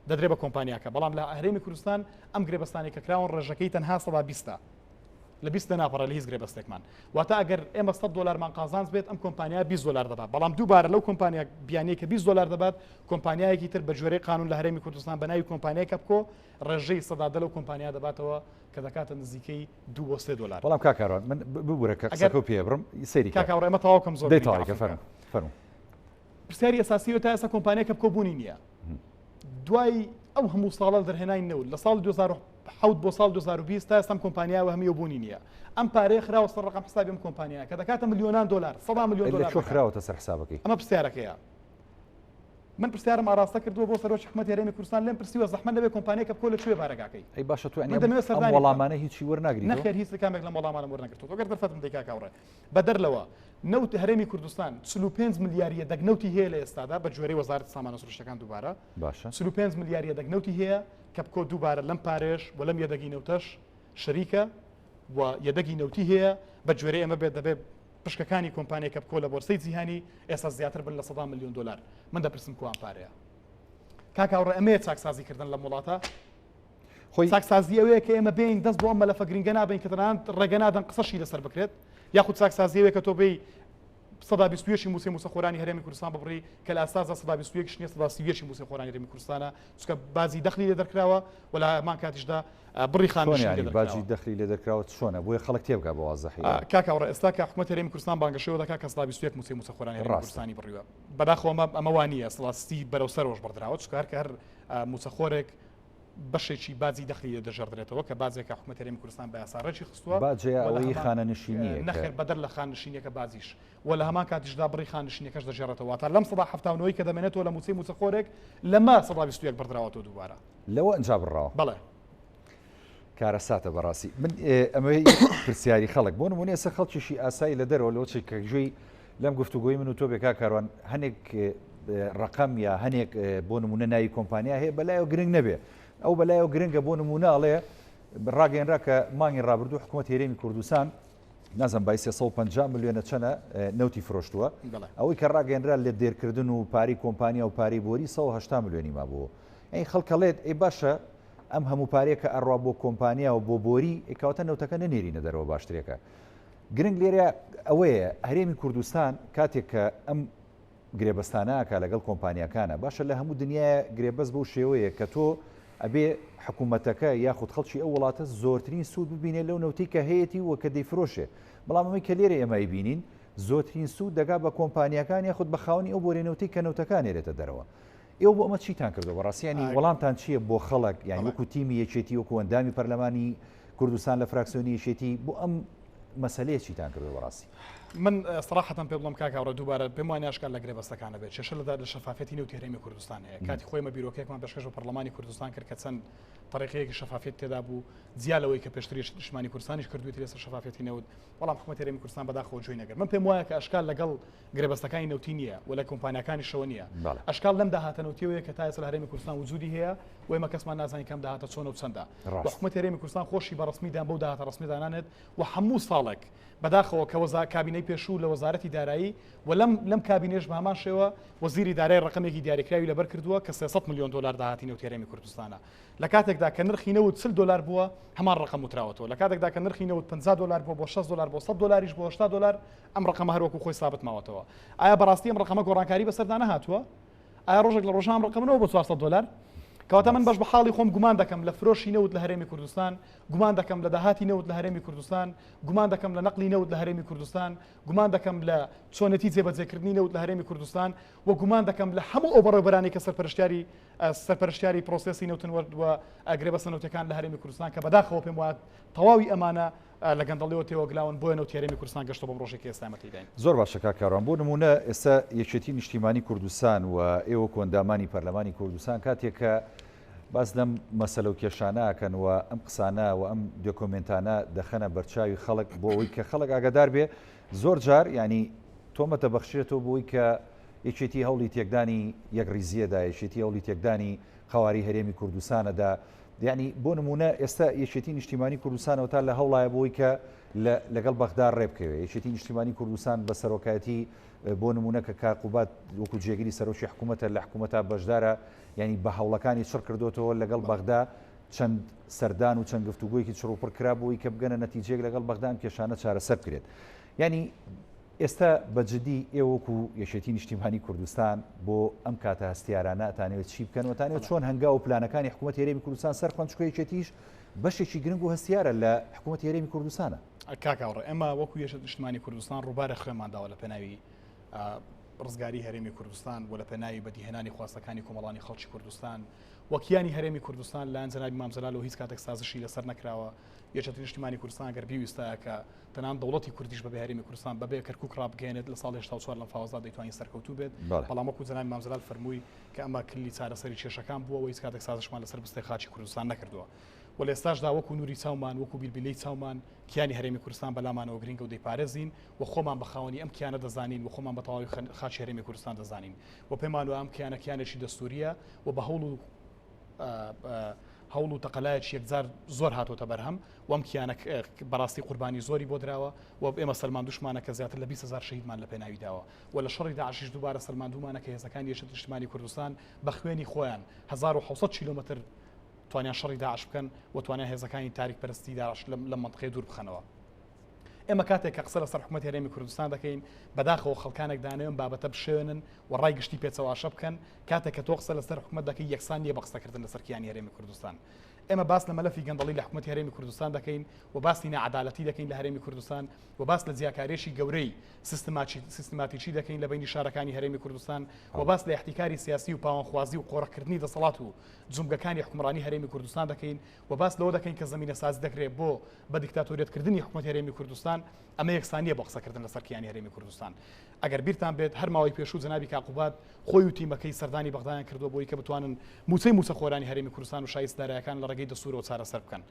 دەدرێت بە کۆمپانیاکە بەڵام لە هەرێمی کوردستان ئەم گرێبەستانی کە کراون ڕێژەکەی تەنها 120 لە 20 ناپەڕە لە هیچ گرێبەستێکمان واتە ئەگەر ئێمە $100 مان قازانج بێت ئەم کۆمپانیا $20 دەبات بەڵام دووبارە لەو کۆمپانیا بیانەیە کە $20 دەبات کۆمپانیایەکی تر بە جۆرەی قانون لە هەرێمی کوردستان بەناوی کۆمپانیای کەپکۆ ڕێژەی سەدادە لەو کۆمپانیا دەباتەوە کە دەکاتە نزیکەی $2 بۆ $3 بەڵام کاکاڕوان من ببوورە کە قسەکە پێ بڕم سەیری کاکاڕۆ ئێمە تەواوکەم زۆر دێتەوەکە فەرموو پرسیاری ئەساسیەوە تا ئێستا کۆمپانیا کەپکۆ بوونی نییە دوای ئەو هەموو ساڵە دەرهێنای نەوت لە ساڵ 2007 بۆ ساڵ 2020 تا ئێستا کۆمپانیاوە هەمیە بوونی نییە ئەم پارەیە خراوە سەر ڕقم حسابی ئەم کۆمپانیا کە دەکاتە ملیۆنان دلار $100 ملیۆن چۆن خراوەتە سەر حسابەکەی ئەمە پرسیارەکەیە من پرسیارم ئاراستە کردووە بۆ سەرۆکی حکوومەتی هەرێمی کوردستان لێم پرسیوە زەحمەت نەبێت کۆمپانیای کەپکۆ لەکوێ بارەگاکەی ئەی باشە تو ئەم وەڵامانە هیچی وەرناگریت نەخێر هیچ کامێک لە وەڵامانە وەرنەگرتەوە ئەگەر دەرفەتم دەی کاکاوڕێ بەدەرلەوە نەوت هەرێمی کوردستان 45 ملیاریە دەگنەوتی هەیە لە ئێستادا بە جۆرەی وەزارەتی سامان و سروشتەکان دووبارە باشە 45 ملیاریە دەگنەوتی هەیە کەپکۆ دووبارە لەم پارێش و لەم یەدەگی نەوتەش شەریکە و یەدەگی نەوتی هەیە بە جۆرەی ئەمە بێت دەبێت پشکەکانی کۆمپانیای کەپکۆ لە بۆرسەی جیهانی ئێستا زیاتر بن لە $100 ملیۆن من دەپرسم کوان پارەیە کاکاوڕێ ئەمەیە چاکسازیکردن لە وڵاتە خۆی چاکسازی ئەوەیە کە ئێمە بین دەست بۆ ئەم مەلەفە گرنگە نابین کە تەنانەت ڕێگە نادەن قسەشی لەسەر بکرێت یاخود چاکسازی ئەوەیە کە تۆ بێی 120 موسەخۆرانی هەرێمی کوردستان ببڕی کە لە ئاساسا 120 نیە 130 موسەخۆرانی هەرێمی کوردستانە چونکە بازی دەخلی لێ دەرکراوە و لە هەمان کاتیشدا بڕی خانشینی باجی دەخلی لێ دەرکراوە چۆنە بۆیە خەڵک تێبگا بە وازەحی کاکاوڕێ ئێستا کە حکوومەت هەرێمی کوردستان بانگەشەوە دەکات کە 121 موسەخۆرانی هەرێمی کوردستانی بڕیوە بەداخەوە ئەمە وانە سڵاستی بەرەو سەرۆش بەردراوە چکار کە هەر موسەخۆرێک بەشێکی بازی دەخلی دەژەردرێتەوە کە بازێکە حکوومەت هەرێمی کوردستان بە یاساڕێکی خستووە باجێ خانەنشینیە نەخێر بەدەر لە خانشینیەکە بازیش و لە هەمان کاتیشدا بڕی خانشینەکەش دەژێڕێتەوە تا لەم 179ەوەی کە دەمێنێتەوە لە موچەی موسەخۆرێک لەما 121 بەردراوەتەوە دووبارە لەوە ئەنجا بڕاوە بەڵێ کارە ساتە بەڕاستی من ئەمە پرسیاری خەڵک بۆ نمونێ ئێستا خەڵکیشی ئاسایی لە دەرەوە لەوە کە گوێی لەم گفتوگۆی من و تۆ بێ کاکاڕوان هەنێک ڕقم یا هەنێک بۆ نمونە ناوی کۆمپانیا هەیە بەلایەوە گرنگ نەبێ ئەو بەلایەوە گرنگە بۆ نمونە ئەڵێ ڕاگەیەنرا کە مانگی ڕابردوو حکوومەت هەرێمی کوردستان نازم بای 350 ملیۆنە چەنە نەوتی فرۆشتووە ئەوەی کە ڕاگەیەنرا لێ دێرکردن و پاری کۆمپانیا و پاری بۆری 180 ملیۆنی مابووە ئەی خەڵکەڵێت ئەی باشە ئەم هەموو پارێک کە ئەڕوا بۆ کۆمپانیا و بۆ بۆری ئێکاوتە نەوتەکە نەنێرینە دەرەوە باشترێکە گرنگ لێرە ئەوەیە هەرێمی کوردستان کاتێک کە ئەم گرێبەستانەکە لەگەڵ کۆمپانیاکانە باشە لە هەموو دنیای گرێبەست بەو شێوەیە کە تۆ ئەبێ حکوومەتەکە یاخود خەڵکی ئەو وڵاتە زۆرترین سوود ببینێت لەو نەوتی کە هەیەی وە کە دەیفرۆشێ بەڵام ئەمەی کە لێرە ئێمە بینین زۆرترین سوود دەگا بە کۆمپانیەکان یاخود بە خاوەنی ئەو بۆرێنەوتی کە نەوتەکان نێرێتە دەرەوە ئێوە بۆ ئەمە چیتان کردەوە ڕاستیانی وەڵامتان چییە بۆ خەڵک یان وەکو تیمی یەکێتی وەکو ئەندامی پەرلەمانی کوردستان لە فراکسیۆنی یەکێتی بۆ ئەم مەسەلەیە چیتان کردەوە ڕاستی من صراحة پێ بڵم کاکاوڕە دووبارە پێم وانە ئاشکال لە گرێبەستەکانە بێت چێشە لەدا لە شەفافەتی نێو هەرێمی کوردستان هەیە کاتی خۆی مە بیرۆکێکمان پێشکەش بە پەرلەمانی کوردستان کرد کە چەند طریقەیەکی شەفافیت تێدا بوو جیالەوەی کە پێشتری نیشتمانی کوردستانیش کردوێتی لەسەر شەفافەتی نەوت بەڵام حکوومەت هەرێمی کوردستان بەداخەوە جوێی نەگەر من پێم وایە کە ئاشکال لەگەڵ گرێبەستەکانی نەوتی نییە و لە کۆمپانیەکانی شەوە نییە ئاشکال لەم داهاتە نەوتیەوەیە کە تا ئێستا لە هەرێمی کوردستان وجودی هەیە و ئێمە کەسمان نازانین کەم داهاتە چۆن و چەندە حکوومەت هەرێمی کوردستان خۆشی بە ڕسمیدان بەو داهاتە ڕسمیدا نانێت و هەموو ساڵێک بەداخەوە کە کابینەی پێشوو لە وەزارەتی دارایی و لەم کابینێش بە هەمان شێوە وەزیری دارایی ڕقمێکی دیاریکراوی لەبەر کردووە کە 300 میلیۆن دلار داهاتی نێوت هەرێمی کوردستانە لە کاتێکدا کە نرخی نەوت 40 دلار بووە هەمان ڕقم وتراوەتەوە لە کاتێکدا کە نرخی نەوت 50 دلار بووە بۆ 6 دلار بۆ 100 دلاریش بۆ 80 دلار ئەم ڕقمە هەروەکو خۆی ثابت ماوەتەوە ئایا بەڕاستی ئەم ڕقمە گۆڕانکاری بەسەردا نەهاتووە ئایا ڕۆژێک لە ڕۆژان ڕقمەوە بۆ 400 دلار کەواتە من بەش بە حاڵی خۆم گومان دەکەم لە فرۆشی نەوت لە هەرێمی کوردستان گومان دەکەم لە داهاتی نەوت لە هەرێمی کوردستان گومان دەکەم لە نەقلی نەوت لە هەرێمی کوردستان گومان دەکەم لە چۆنەتی جێبەجێکردنی نەوت لە هەرێمی کوردستان و گومان دەکەم لە هەموو ئەو بەڕێوەبەرانی کە سەرپەرشتیاری پرۆسێسی نەوتن وە ئەگرێبەستە نەوتەکان لە هەرێمی کوردستان کە بەداخەوە پێم وایە تەواوی ئەمانە لە گەندەڵیەوە تێوەگلاون بۆیە نەوت هەرێمی کوردستان گەشتە بۆ ڕۆژێکی ئێستامەتی داین زۆر باشە کاکاڕان بۆ نمونە ئێستا یەکێتی نیشتیمانی کوردستان و ئێوە کۆندامانی پەرلەمانی کوردستان کاتێک کە باز لەم مەسەلە و کێشانەکەن و ئەم قسانە و ئەم دۆکۆمنتانە دەخەنە بەرچاوی خەڵک بۆ ئەوەی کە خەڵک ئاگادار بێ زۆر جار ینی تۆمەتە بەخشێتەوە بۆی کە یەکێتی هەوڵی تێکدانی یەک ڕیزیەدا یەکێتی هەوڵی تێکدانی خەواری هەرێمی کوردستانەدا ینی بۆ نمونە ئێستا یەکێتی نیشتیمانی کوردستانەوە تا لە هەوڵایە بۆی کە لەگەڵ بەغدا ڕێبکەوێ یەکێتی نیشتیمانی کوردستان بە سەرۆکایەتی بۆ نمونە کە کاقوبات وەکو جێگیری سەرۆکی حکوومەتە لە حکوومەتە بەشدارە ینی بە هەوڵەکانی چڕ کردوتەوە لەگەڵ بەغدا چەند سەردان و چەند گفتوگویەکی چڕوپڕ کرا بووی کە بگەنە نەتیجەیەک لەگەڵ بەغدان کێشانە چارەسەر بکرێت ینی ئێستا بەجددی ئێوەکو یەکێتی نیشتیمانی کوردستان بۆ ئەم کاتە هەستیارانە ئەتانەوێت چی بکەن وتانێت چۆن هەنگاو و پلانەکانی حکوومەت هەرێمی کوردستان سەرخۆن چکۆ یەکێتیش بەشێکی گرنگ و هەستیارە لە حکوومەت هەرێمی کوردستانە کاکاوڕێ ئێمە وەکو یەکێتی نیشتیمانی کوردستان ڕووبارە خوێمانداوە لە پێناوی ڕزگاری هەرێمی کوردستان و لە پێناوی بەدیهێنانی خواستەکانی کۆمەڵانی خەڵکی کوردستان وەکیانی هەرێمی کوردستان لایەن جەنابی مامزەلال و هیچ کاتێک سازشی لەسەر نەکراوە یەکێتی نیشتیمانی کوردستان گەر بیویستایە کە تەنان دەوڵەتی کوردیش بەبێ هەرێمی کوردستان بەبێ کەرکووک ڕابگەێنێت لە ساڵ 1970 لەم فاوەزدا دەیتوانین سەرکەوتوو بێت بەڵام وەکو جەنابی مامزەلال فەرمووی کە ئەمە کلی چارەسەری کێشەکان بووە و هیچ کاتێک سازشمان لەسەر بستەی خاچی کوردستان نەکردووە و لە ئێستاشدا وەکو نووری چاومان وەکو بیلبیلەی چاومان کیانی هەرێمی کوردستان بەلامانەوە گرنگە و دەیپارێزین و خۆمان بەخاوەنی ئەم کیانە دەزانین و خۆمان بە تەواوی خاچی هەرێمی کوردستان دەزانین و پێمان وایە ئەم کیانە کیانێکی دەستوریە و بە هەوڵ و تەقەلایەکی یەکجار زۆر هاتۆتە بەرهەم و ئەم کیانە بەڕاستی قوربانی زۆری بۆ درراوە و ئێمە سەلمان دوشمانە کە زیاتر لە 20,000 شەهیدمان لە پێناوی داوە و لە شەڕی داعشیش دووبارە سەلماندوومانە کە هێزەکانی یەکێتی نیشتیمانی کوردستان بە خوێنی خۆیان 1700 کیلۆمەتر توانیان شەڕی داعش بکەن و توانیان هێزەکانی تاریک پەرستی داعش لە منطقەی دوور بخەنەوە ئێمە کاتێک کە قسە لەسەر حکوومەتی هەرێمی کوردستان دەکەین بەداخەوە خەڵکانێک دانەوێن بابەتە بشێنن و ڕای گشتی پێچەواشە بکەن کاتێک کە تۆ قسە لەسەر حکوومەت دەکەی یەکسان نیە بە قسەکردن لەسەر کیانی هەرێمی کوردستان ئێمە باس لە مەلەفی گەندەڵی لە حکوومەتی هەرێمی کوردستان دەکەین و باسی نەعەدالەتی دەکەین لە هەرێمی کوردستان و باس لە جیاکارێشی گەورەی سیستماتیکی دەکەین لە بینی شارەکانی هەرێمی کوردستان و باس لە احتیکاری سیاسی و پاوانخوازی و قۆڕەکردنی دەسەڵات و جومگەکانی حکومڕانی هەرێمی کوردستان دەکەین و باس لەوە دەکەین کە زمینە سازی دەکرێت بۆ بە دیکتاتۆریەتکردنی حکوومەتی هەرێمی کوردستان ئەمە یەکسانیە بۆ قسەکردن لەسەر کیانی هەرێمی کوردستان ئەگەر بیرتان بێت هەر ماوەی پێشوو جەنابی کاقوبات خۆی و تیمەکەی سەردانی بەغدایان کردووە بۆی کە بتوانن موچە خۆرانی هەرێمی کوردستان و شایستدارایەکان لە ڕێگەی دەسوورەوە چارەسەر بکەن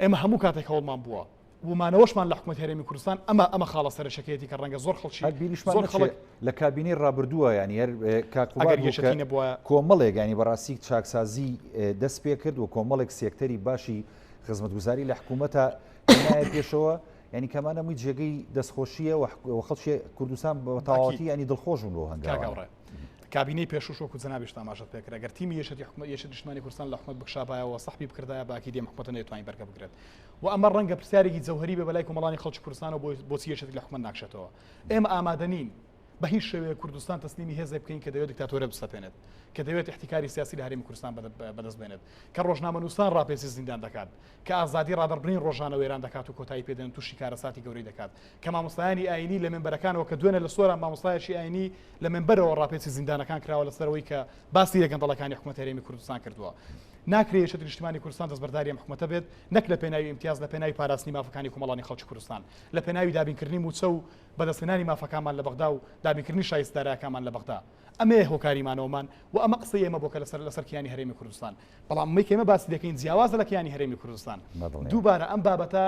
ئێمە هەموو کاتێک هەوڵمان بووە ومانەوەشمان لە حکوومەت هەرێمی کوردستان ئەمە خاڵە سەرچەکەیەتی کە ڕەنگە زۆر خەڵکی لە کابینەی ڕابردووە ینی کاقوبات کۆمەڵێک ینی بەڕاستی چاکسازی دەست پێ کرد و کۆمەڵێک سێکتەری باشی خزمەتگوزاری لە حکوومەتە پێشەوە ینی کەمانە مووی جێگەی دەستخۆشیە و خەڵکی کوردستان بە تەواوەتی ینی دڵخۆشن بۆ هەنگاوڕێ کابینەی پێشوش وەکو جەنابیش تاماشەت پێکرا ئەگەر تیمی یەکێتی نیشتیمانی کوردستان لە حکوومەت بکشابایەوە سەحبی بکردایە باکی دێم حکوومەتە نەیەتوانین بەرگە بگرێت و ئەمە ڕەنگە پرسیارێکی جەوهەری بە بەلای کۆمەڵانی خەڵکی کوردستان و بۆچی یەکێتی لە حکوومەت ناکشێتەوە ئێمە ئامادەنین بە هیچ شێوەیە کوردستان تەسلیمی هێزێک بکەین کە دەوێت دیکتاتۆرە بستەپێنێت کە دەوێت احتیکاری سیاسی لە هەرێمی کوردستان بەدەست بێنێت کە ڕۆژنامەنووسان ڕاپێچی زیندان دەکات کە ئازادی ڕادەربڕین ڕۆژانە وێران دەکات و کۆتایی پێدەن تووشی کارەساتی گەورەی دەکات کە مامۆستایانی ئاینی لە مێنبەرەکانەوە کە دوێنێ لە سۆران مامۆستایەکی ئاینی لە مێنبەرەوە ڕاپێچی زیندانەکان کراوە لەسەرەوەی کە باسی لە گەندەڵەکانی حکوومەت هەرێمی کوردستان کردووە ناکرێت یەکێتی نیشتیمانی کوردستان دەستبەرداری ئەم حکومەتە بێت نەک لە پێناوی ئیمتیاز لە پێناوی پاراستنی مافەکانی کۆمەڵانی خەڵکی کوردستان لە پێناوی دابینکردنی موچە و بەدەستهێنانی مافەکانمان لە بەغدا و دابینکردنی شایستدارەکانمان لە بەغدا ئەمێ هۆکاریمانەوەمان و ئەمە قسەی ئێمە بۆ کە لەسەر کیانی هەرێمی کوردستان بەڵام ئەمەی کە ئێمە باسی دەکەین جیاواز لە کیانی هەرێمی کوردستان دووبارە ئەم بابەتە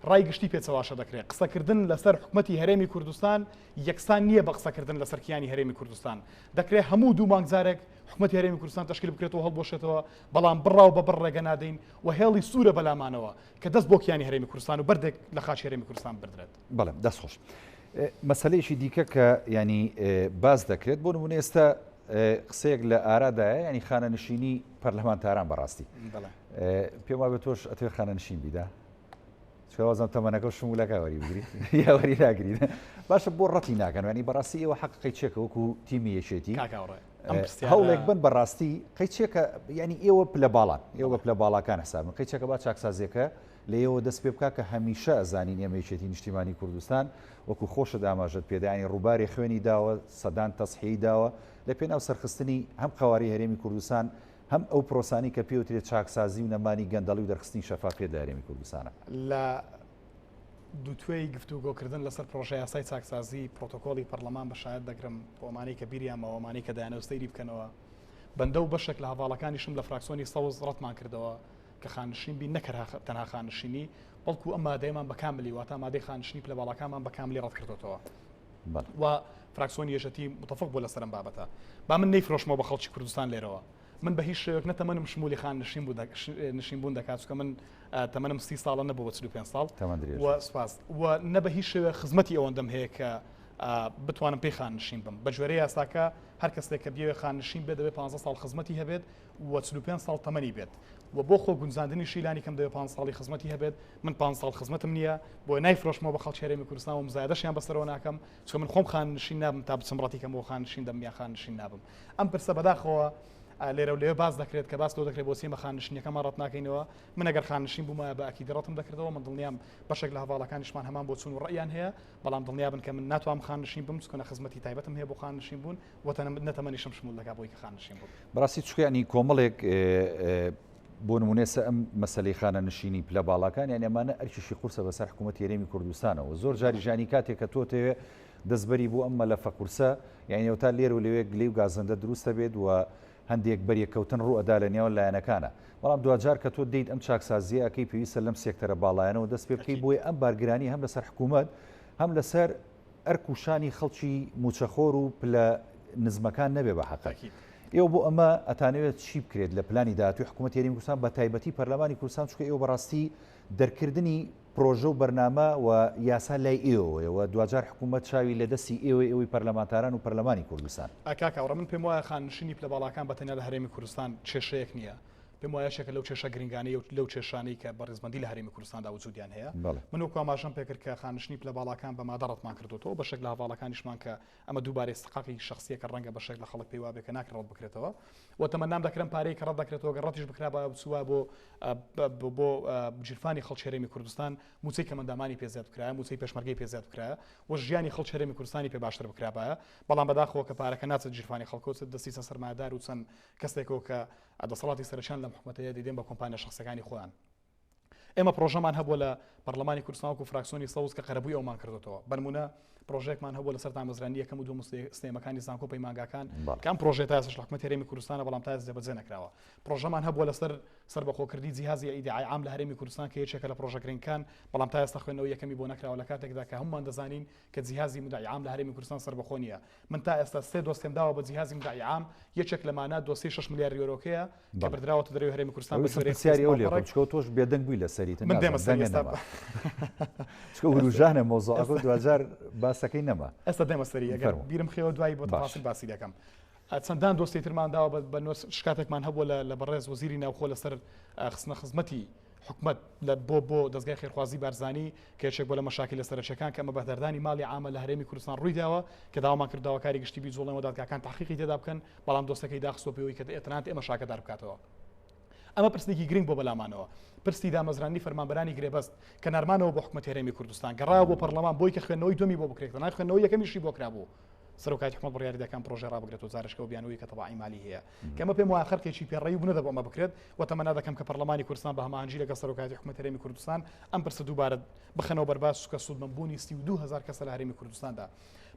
ڕای گشتی پێچەواشە دەکرێت قسەکردن لەسەر حکومەتی هەرێمی کوردستان یەکسان نییە بە قسەکردن لەسەر کیانی هەرێمی کوردستان دەکرێت هەموو دوو مانگزارێک حکومەتی هەرێمی کوردستان تشکیل بکرێتەوە هەڵبۆشێتەوە بەڵام بڕاو بە بڕ ڕێگە نادەین و هێڵی سوورە بەلامانەوە کە دەست بۆ کیانی هەرێمی کوردستان و بەردێک لە خاچی هەرێمی کوردستان بردرێت. بەڵێ دەست خۆش. مەسەلەیەکی دیکە کە ینی باز دەکرێت بۆ نمونە ئێستا قسەیەک لە ئارادایە ینی خانەنشینی پەرلەمانتاران بەڕاستی پێم وایە تۆش ئەتوێ خانەنشین بیدا شوازم تەمەنەکە شمولەکە وەری بگریت یا وەری ناگریت باشە بۆ ڕەتی ناکەن ینی بەڕاستی ئێوە حەقی چێکە وەکو تیمی یەکێتی هەوڵێک بن بەڕاستی قەیچێکە ینی ئێوە پلە باڵان ئێوە پلە باڵاکان حسابن قەیچێکە با چاکسازیەکە لە ئێوە دەست پێ بکە کە هەمیشە ئەزانین ئێمە یەکێتی نیشتیمانی کوردستان وەکو خۆشە داماژت پێداینی ڕووباری خوێنی داوە سەدان تەسحی داوە لە پێناو سەرخستنی هەم قەواری هەرێمی کوردستان هەم ئەو پرۆسانی کە پێوترێت چاکسازی و نەمانی گەندەڵی و دەرخستنی شەفافیت لە هەرێمی کوردستانە لە دووتوێی گفتوگۆکردن لەسەر پرۆژه یاسای چاکسازی پرۆتۆکۆلی پەرلەمان بەشایەت دەگرم بۆ ئەمانەی کە بیریانمەوە ئەمانەی کە دایانە سەیری بکەنەوە بەندە و بەشێک لە هەواڵەکانیشم لە فراکسیۆنی سەوز ڕەتمان کردەوە کە خانشین بین نەکرد تەنها خانشینی بەڵکو ئەم مادەیەمان بە کاملی واتە مادەی خانشینی پلە باڵەکانمان بە کاملی ڕەت کردوتەوە و فراکسیۆنی یەشەتی متفق بوو لەسەر ئەم بابەتە با من نەیفرۆشمەوە بە خەڵکی کوردستان لێرەوە من بە هیچ شێوەیەک نەتەمەنم شمولی خان نشینبوون دەکات چکە من تەمەنم 30 ساڵە نەبوو بە 45 ساڵ و سپاس و نە بە هیچ شێوە خزمەتی ئەوەندەم هەیە کە بتوانم پێی خان نشین بم بە ژێرەی یاساکە هەر کەسێک کە بێوێ خان نشین بێت دەبێت 15 ساڵ خزمەتی هەبێت و 45 ساڵ تەمەنی بێت و بۆ خۆ گونجاندنی شیلانی کەم دەبێت 5 ساڵی خزمەتی هەبێت من 5 ساڵ خزمەتم نییە بۆ نایفرۆشمەوە بە خەڵکی هەرێمی کوردستان و مزایدەشیان بەسەرەوە ناکەم چکە من خۆم خان نشین نابم تا بچمڕەتی کەم بۆ خان نشین دەم یا خان نشین نابم ئەم پرسە بەداخەوە لێرە و لێ باز دەکرێت کە باس لەوە دەکرێت بۆ سێمە خانشینەکەمان ڕەت ناکەینەوە من ئەگەر خانشین بوومە بە ئەکیدی ڕەتم دەکردەوە من دڵنیام بەشێک لە هەواڵەکانیشمان هەمان بۆ چوون و ڕەیان هەیە بەڵام دڵنیابن کە من ناتوانم خانشین بم چکە خزمەتی تایبەتم هەیە بۆ خانشین بوون و نەتەمەنیشم شمول دەکات بۆی کە خانشین بوون بەڕاستی چکیانی کۆمەڵێک بۆ نمونێسە ئەم مەسەلەی خانەنشینی پلە باڵەکان یان ئەمانە ئەرکیشی قورسە بەسەر حکوومەتی هەرێمی کوردستانەوە زۆر جاری ژانی کاتێک کە تۆ تەوێ دەستبەری بوو ئەم مەلەفە قورسە یعنی تا لێر و لەوێ گلەی و گازەندە دروستە بێت و هەندێک بەریەکەوتن ڕوو ئەدا لە نێوان لایەنەکانە بەڵام دوجار کە تۆ دەیت ئەم چاکسازیە ئەکەی پێویستە لەم سێکتەرە باڵایەنەوە دەست پێ بکەی بۆی ئەم بارگرانی هەم لەسەر حکوومەت هەم لەسەر ئەرک و شانی خەڵکی موچەخۆر و پلە نزمەکان نەبێ بە حەقی ئێوە بۆ ئەمە ئەتانەوێت چی بکرێت لە پلانی داهاتووی حکوومەتی هەرێمی کوردستان بە تایبەتی پەرلەمانی کوردستان چکە ئێوە بەڕاستی دەرکردنی پرۆژە و بەرنامە و یاسا لای ئێوەوە دوجار حکوومەت چاوی لە دەستی ئێوەی پەرلەمانتاران و پەرلەمانی کوردستان کاکاوڕە من پێم وایە خانشینی پلە باڵەکان بەتەنیا لە هەرێمی کوردستان کێشەیەک نییە پێم وایە شێکە لەو کێشە گرنگانەی و لەو کێشانەی کە بەڕێزبەندی لە هەرێمی کوردستاندا وجودیان هەیە من وەکو ئاماژەم پێ کرد کە خانشینی پلە باڵەکان بە مادە ڕەتمان کردوتەوە بەشێک لە هەواڵەکانیشمان کە ئەمە دووبارەی استحقاقی شخصیەکە ڕەنگە بەشێک لە خەڵک پێی وا بێت کە ناکرێت ڕەت بکرێتەوە و تەمەنام دەکرم پارەی کە ڕەت دەکرێتەوە گە ڕەتیش بکرا بچووە بۆ جیرفانی خەڵکی هەرێمی کوردستان موچەی کەمەندامانی پێ زیاد بکرایە موچەی پێشمەرگەی پێ زیاد بکرایە و ژیانی خەڵکی هەرێمی کوردستانی پێ باشتر بکرابایە بەڵام بەداخەوە کە پارەکە ناچێت جیرفانی خەڵکۆچێت دەستی سەرمایه‌دار و چەند کەسێکەوە کە دەسەڵاتی سەرچان لە حکوومەتەیە دەیدێن بە کۆمپانیا شخصەکانی خۆیان ئێمە پرۆژەمان هەبووە لە پەرلەمانی کوردستان و فراکسیۆنی سەوز کە قەرەبووی ئەومان کردوتەوە بەنمونە پرۆژێکمان هەبووە لەسەر دامەزرانی یەکەم و دووەم سیستەمەکانی زانکۆ پەیمانگاکان کە ئەم پرۆژە تا ئێستاش لە حکوومەتی هەرێمی کوردستانە بەڵام تا ئێستا جێبەجێ نەکراوە پرۆژەمان هەبووە لەسەر سەربەخۆکردی جیهازی ئیدعای عام لە هەرێمی کوردستان کە یەکێکە لە پرۆژە گرنگکان بەڵام تا ئێستا خوێندنەوە یەکەمی بۆ نەکراوە لە کاتێکدا کە هەمومان دەزانین کە جیهازی مدعی عام لە هەرێمی کوردستان سەربەخۆ نییە من تا ئێستا سێ دۆستێم داوە بە جیهازی مدعی عام یەکێک لەمانە دۆسی 6 ملیار یۆرۆکەیە کە بردراوەتە دەرەوەی هەرێمی کوردستان بەسیاری ئەو لێ تۆش بێدەنگ بووی لەسەریت من دێمە چکە وروژانە مۆزوعەکە دوجار باسەکەی نەما ئێستا دێمە سەری ئەگەر بیرم خێوە دوایی بۆ تەفاصیل باسی دەکەم چەندان دۆستی ترمان داوە بە شکاتێکمان هەبووە لە بەڕێز وەزیری ناوخۆ لەسەر خستنە خزمەتی حکومت بۆ دەستگای خێرخوازی بارزانی کە یەکێک بۆ لە مەشاکل لە سەرچەکان کە ئەمە بەدەردانی ماڵی عامە لە هەرێمی کوردستان ڕووی داوە کە داوامان کرداوە کاری گشتی بی جوڵەوە دادگاکان تحقیقی تێدا بکەن بەڵام دۆستەکەی داخستۆ پێوەی کە ئێتنات ئێمە شاکەدار بکاتەوە ئەمە پرسێکی گرنگ بۆ بەلامانەوە پرسی دامەزرانی فەرمانبەرانی گرێبەست کە نەرمانەوە بۆ حکومەتی هەرێمی کوردستان گەڕاوە بۆ پەرلەمان بۆی کە خوێندنەوەی دومی بۆ بکرێتەوە نای خوێندنەوەی یەکەمیشی بۆ کرابوو سەرۆکاتی حکومەت بڕیاری دەکەن پرۆژە ڕابگرێت و زارشکە و بیانووی کە تەواعی مالی هەیە کەمە پێم وایە خەرکێکی پێڕێی و نەدەبوو ئەمە بکرێت و تەمەنا دەکەم کە پەرلەمانی کوردستان بە هەماهەنگی لەگەڵ سەرۆکاتی حکومەت هەرێمی کوردستان ئەم پرسە دووبارە بخەنەوە بەرباس کە سوودمەندبوونی 32,000 کەسە لە هەرێمی کوردستاندا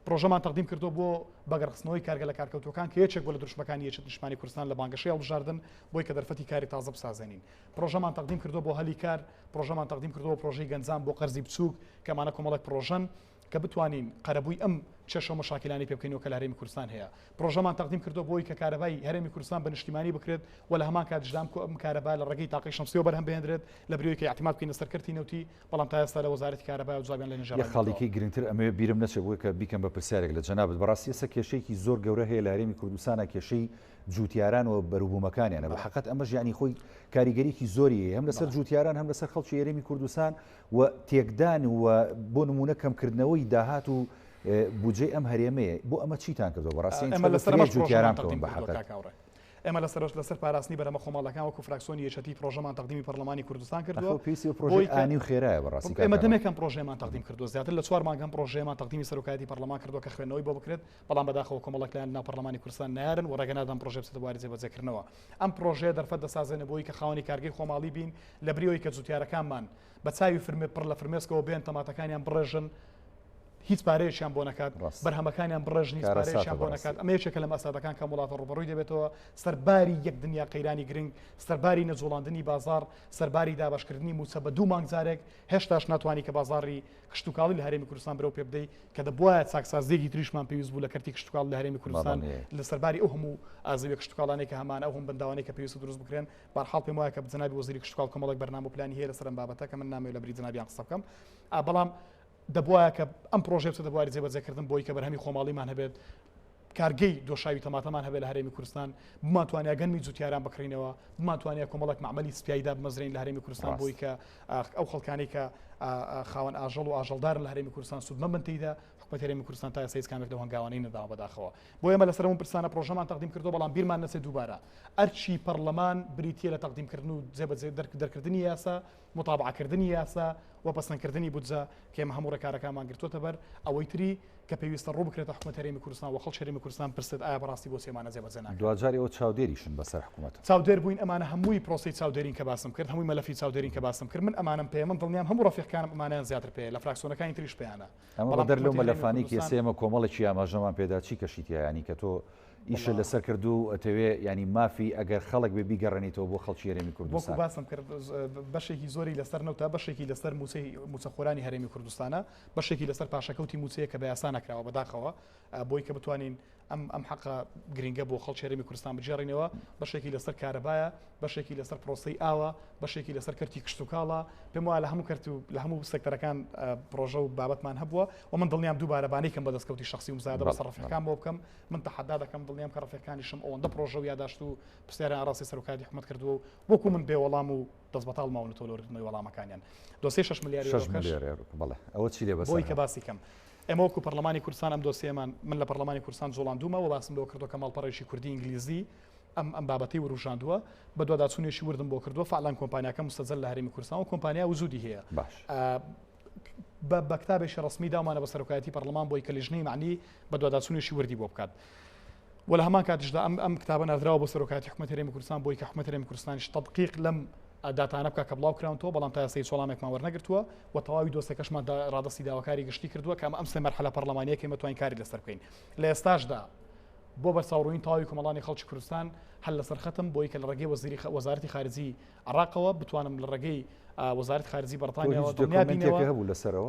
پرۆژەمان تەقدیم کردو بۆ بەگەڕخستنەوەی کارگە لە کارکەوتوەکان کە یەکێک بۆ لە دروشمەکانی یەکێت نیشتمانی کوردستان لە بانگەشەی هەڵبژاردن بۆی کە دەرفەتی کاری تازە بسازێنین پرۆژەمان تەقدیم کردو بۆ هەلی کار پرۆژەمان تەقدیم کردو بۆ پرۆژەی گەنجان بۆ قەرزی بچووک کەمانە کۆمەڵک پرۆژەن کە بتوانین قەرەبووی ئەم چێشە و مەشاکلانی پێ بکەینەوە کە لە هەرێمی کوردستان هەیە پرۆژەمان تەقدیم کردو بۆی کە کارەبای هەرێمی کوردستان بە نیشتیمانی بکرێت و لە هەمان کاتژدام ئەم کارەبا لە ڕێگەی تاقی شەمسیەوە بەرهەم بهێنرێت لە بریەوەی کە احتیمال بکەینە سەرکردی نەوتی بەڵام تا ئێستا لە وەزارەتی کارەبا و جوابیان لە نێژراوە خاڵێکی گرنگتر ئەمە بیرم نەچێت بۆی کە بیکەم بە پرسیارێک لە جەنابەت بەڕاستی ئێستا کێشەیەکی زۆر گەورە هەیە لە هەرێمی کوردستانە کێشەی جوتیاران و بەروبوومەکانیانە بە حقیقت ئەمەش یعنی خۆی کاریگەریکی زۆری هەم لەسەر جوتیاران هەم لەسەر خەڵکی هەرێمی کوردستان و تێکدان و بۆ نمونە کەمکردنەوەی داهات و بودجێ ئەم هەرێمەیە بۆ ئەمە چیتان کردەوە بەڕاستی ئەمە لەسەر جوتیاران کەون بە حقیقت ئێمە لەسەر پاراستنی بەرەمە خۆماڵەکان وەکو فراکسیۆنی یەکێتی پرۆژەمان تەقدیمی پەرلەمانی کوردستان کردووە پێویستی پرۆژەی ئانی و خێرایە بەڕاستی ئێمە دەمێکم پرۆژەمان تەقدیم کردو زیاتر لە 4 مانگەم پرۆژەمان تەقدیمی سەرۆکایەتی پەرلەمان کردووە کە خوێندنەوەی بۆ بکرێت بەڵام بەداخەوە کۆمەڵک لایەن ناو پەرلەمانی کوردستان نایارن و ڕێگە نادەن پرۆژە بچێتە بواری جێبەجێکردنەوە ئەم پرۆژەیە دەرفەت دەسازێنە بۆی کە خاوەنی کارگەی خۆماڵی بین لە بریەوەی کە جوتیارەکانمان بە چاوی فرمێ پڕ لە فرمێسکەوە بێن تەماتەکانیان بڕێژن هیچ پارەیەکیان بۆ نەکات بەرهەمەکانیان بڕژنی پارەیەکیان بۆ نەکات ئەمە یەکێکە لەم ئەسادەکان کە وڵاتە ڕوبەڕووی دەبێتەوە سەرباری یەک دنیا قەیرانی گرنگ سەرباری نەجوڵاندنی بازار سەرباری دابشکردنی موچە بە 2 مانگ جارێک هێشتاش ناتوانانی کە بازاری کشتتوکاڵی لە هەرێمی کوردستان برەو پێ بدەیت کە دەبواە چاکسازێکی تریشمان پێویست بوو لە کەرتی کشتتوکاڵ لە هەرێمی کوردستان لە سەرباری ئەو هەموو ئازەوی کشتتوکاڵانێک کە هەمان ئەو هەم بەنداوانەی کە پێویست دروست بکرێن بەرحاڵ پێم وایە کە جەنابی وەزیری کشتتوکاڵ کۆمەڵێک بەرنامە و پلانی هەیە لەسەر ئەم بابەتە کە من نامەوێت لە بری جەنابیان قسە بکەم بەڵام دەبواە کە ئەم پرۆژێ بچێتە بواری جێبەجێکردن بۆی کە بەرهەمی خۆماڵیمان هەبێت کارگەی دۆشاوی تەماتەمان هەبێت لە هەرێمی کوردستان بماتوانیا گەنمی جوتیاران بکڕینەوە بماتوانیا کۆمەڵک معمەلی سپیایدا بمەزرین لە هەرێمی کوردستان بۆی کە ئەو خەڵکانەی کە خاوەن ئاژەڵ و ئاژەڵدارن لە هەرێمی کوردستان سوودمەند بنتیدا حکومەت هەرێمی کوردستان تا ئێستا هیچ کامێک لەو هەنگاوانەی نەداوە بەداخەوە بۆ ئێمە لەسەر ئەم پرسانە پرۆژەمان تەقدیم کردو بەڵام بیرمان نەچێت دووبارە ئەرچی پەرلەمان بریتیە لە تەقدیمکردن و جێبەجێ دەرکردنی یاسا متابعەکردنی یاسا و پەسەندکردنی بودجە کە ئێمە هەموو ڕێکارەکانمان گرتووەتە بەر ئەوەی تری کە پێویستە ڕوو بکرێتە حکومەت هەرێمی کوردستان و خەڵکی هەرێمی کوردستان پرسێت ئایا بەڕاستی بۆ سێمانە جێبەجێ ناکرێت دوجاری ئەو چاودێریشن بەسەر حکومەت چاودێر بووین ئەمانە هەمووی پرۆسی چاودێرین کە باسم کرد هەمووی مەلەفی چاودێرین کە باسم کرد من ئەمانم پێ من دڵنیام هەموو ڕەفیقەکانم ئەمانیان زیاتر پێ لە فراکسیۆنەکانی تریش پێیانە ئەمە دەر لەو مەلەفانی کە ئێمە کۆمەڵێکی ئاماژەمان پێدا چی کەشیتە ینی کە تۆ ئیشە لەسەر کردو ئەتەوێ ینی مافی ئەگەر خەڵک بێ بیگەڕێنیتەوە بۆ خەڵکی هەرێمی کوردستان وەکو باسم کرد بەشێکی زۆری لەسەر نەوتا بەشێکی لەسەر موچەخۆرانی هەرێمی کوردستانە بەشێکی لەسەر پاشەکەوتی موچەیە کە بە یاسا نەکراوە بەداخەوە بۆی کە بتوانین ئەم حەقە گرنگە بۆ خەڵکی هەرێمی کوردستان بجێڕینەوە بەشێکی لەسەر کارەبایە بەشێکی لەسەر پرۆسەی ئاوە بەشێکی لەسەر کەرتی کشتتوکاڵە پێم وایە لە هەموو کەرت و لە هەموو سێکتەرەکان پرۆژە و بابەتمان هەبووە و من دڵنیام دووبارە بانەیەکەم بە دەستکەوتی شخصی و مزایدە بەسەر ڕەفیقەکان بۆ بکەم من تەحەدا دەکەم دڵنیام کە ڕەفیقەکانیشم ئەوەندە پرۆژە و یاداشت و پرسیاریان ڕاستی سەرۆکاتی حکومەت کردووە و وەکو من بێوەڵام و دەست بەتاڵ ماون تۆلۆردنەوەی وەڵامەکانیان دۆسێ 6 ملیار بەڵێ ئەوە چی لێ بەسەر بۆی کە باسی کەم ئێمە وەکو پەرلەمانی کوردستان ئەم دۆسیەمان من لە پەرلەمانی کوردستان جوڵاندوومە و باسم لەوە کردووە کە ماڵپەڕێکی کوردی ئینگلیزی ئەم بابەتی وروژاندووە بە دوواداچوونێکی وردم بۆ کردووە فعلان کۆمپانیاکە مستەجەل لە هەرێمی کوردستان و کۆمپانیا وجودی هەیە بە کتابێکی ڕسمی داومانە بە سەرۆکایەتی پەرلەمان بۆی کە لیژنەی معنی بە دوواداچوونێکی وردی بۆ بکات و لە هەمان کاتیشدا ئەم کتابە نردراوە بۆ سەرۆکایەتی حکومەت هەرێمی کوردستان بۆی کە حکومەت هەرێمی کوردستانیش تەدقیق لەم داتانە بکە کە بڵاو کراونەوە بەڵام تا ئێستا وەڵامێکمان وەرنەگرتووە و تەواوی دۆستەکەشمان ڕادستی داواکاری گشتی کردووە کە ئەم سێ مەرحەلە پەرلەمانیە کە توانین کاری لەسەر بکەین لە ئێستاشدا بۆ بەرچاوڕووین تەواوی کۆمەڵانی خەڵکی کوردستان هەل لەسەر خەتم بۆی کە لە ڕێگەی وەزارەتی خارجی عێراقەوە بتوانم لە ڕێگەی وەزارەتی خارجی بەرتانیاوە دڵنیابینەوە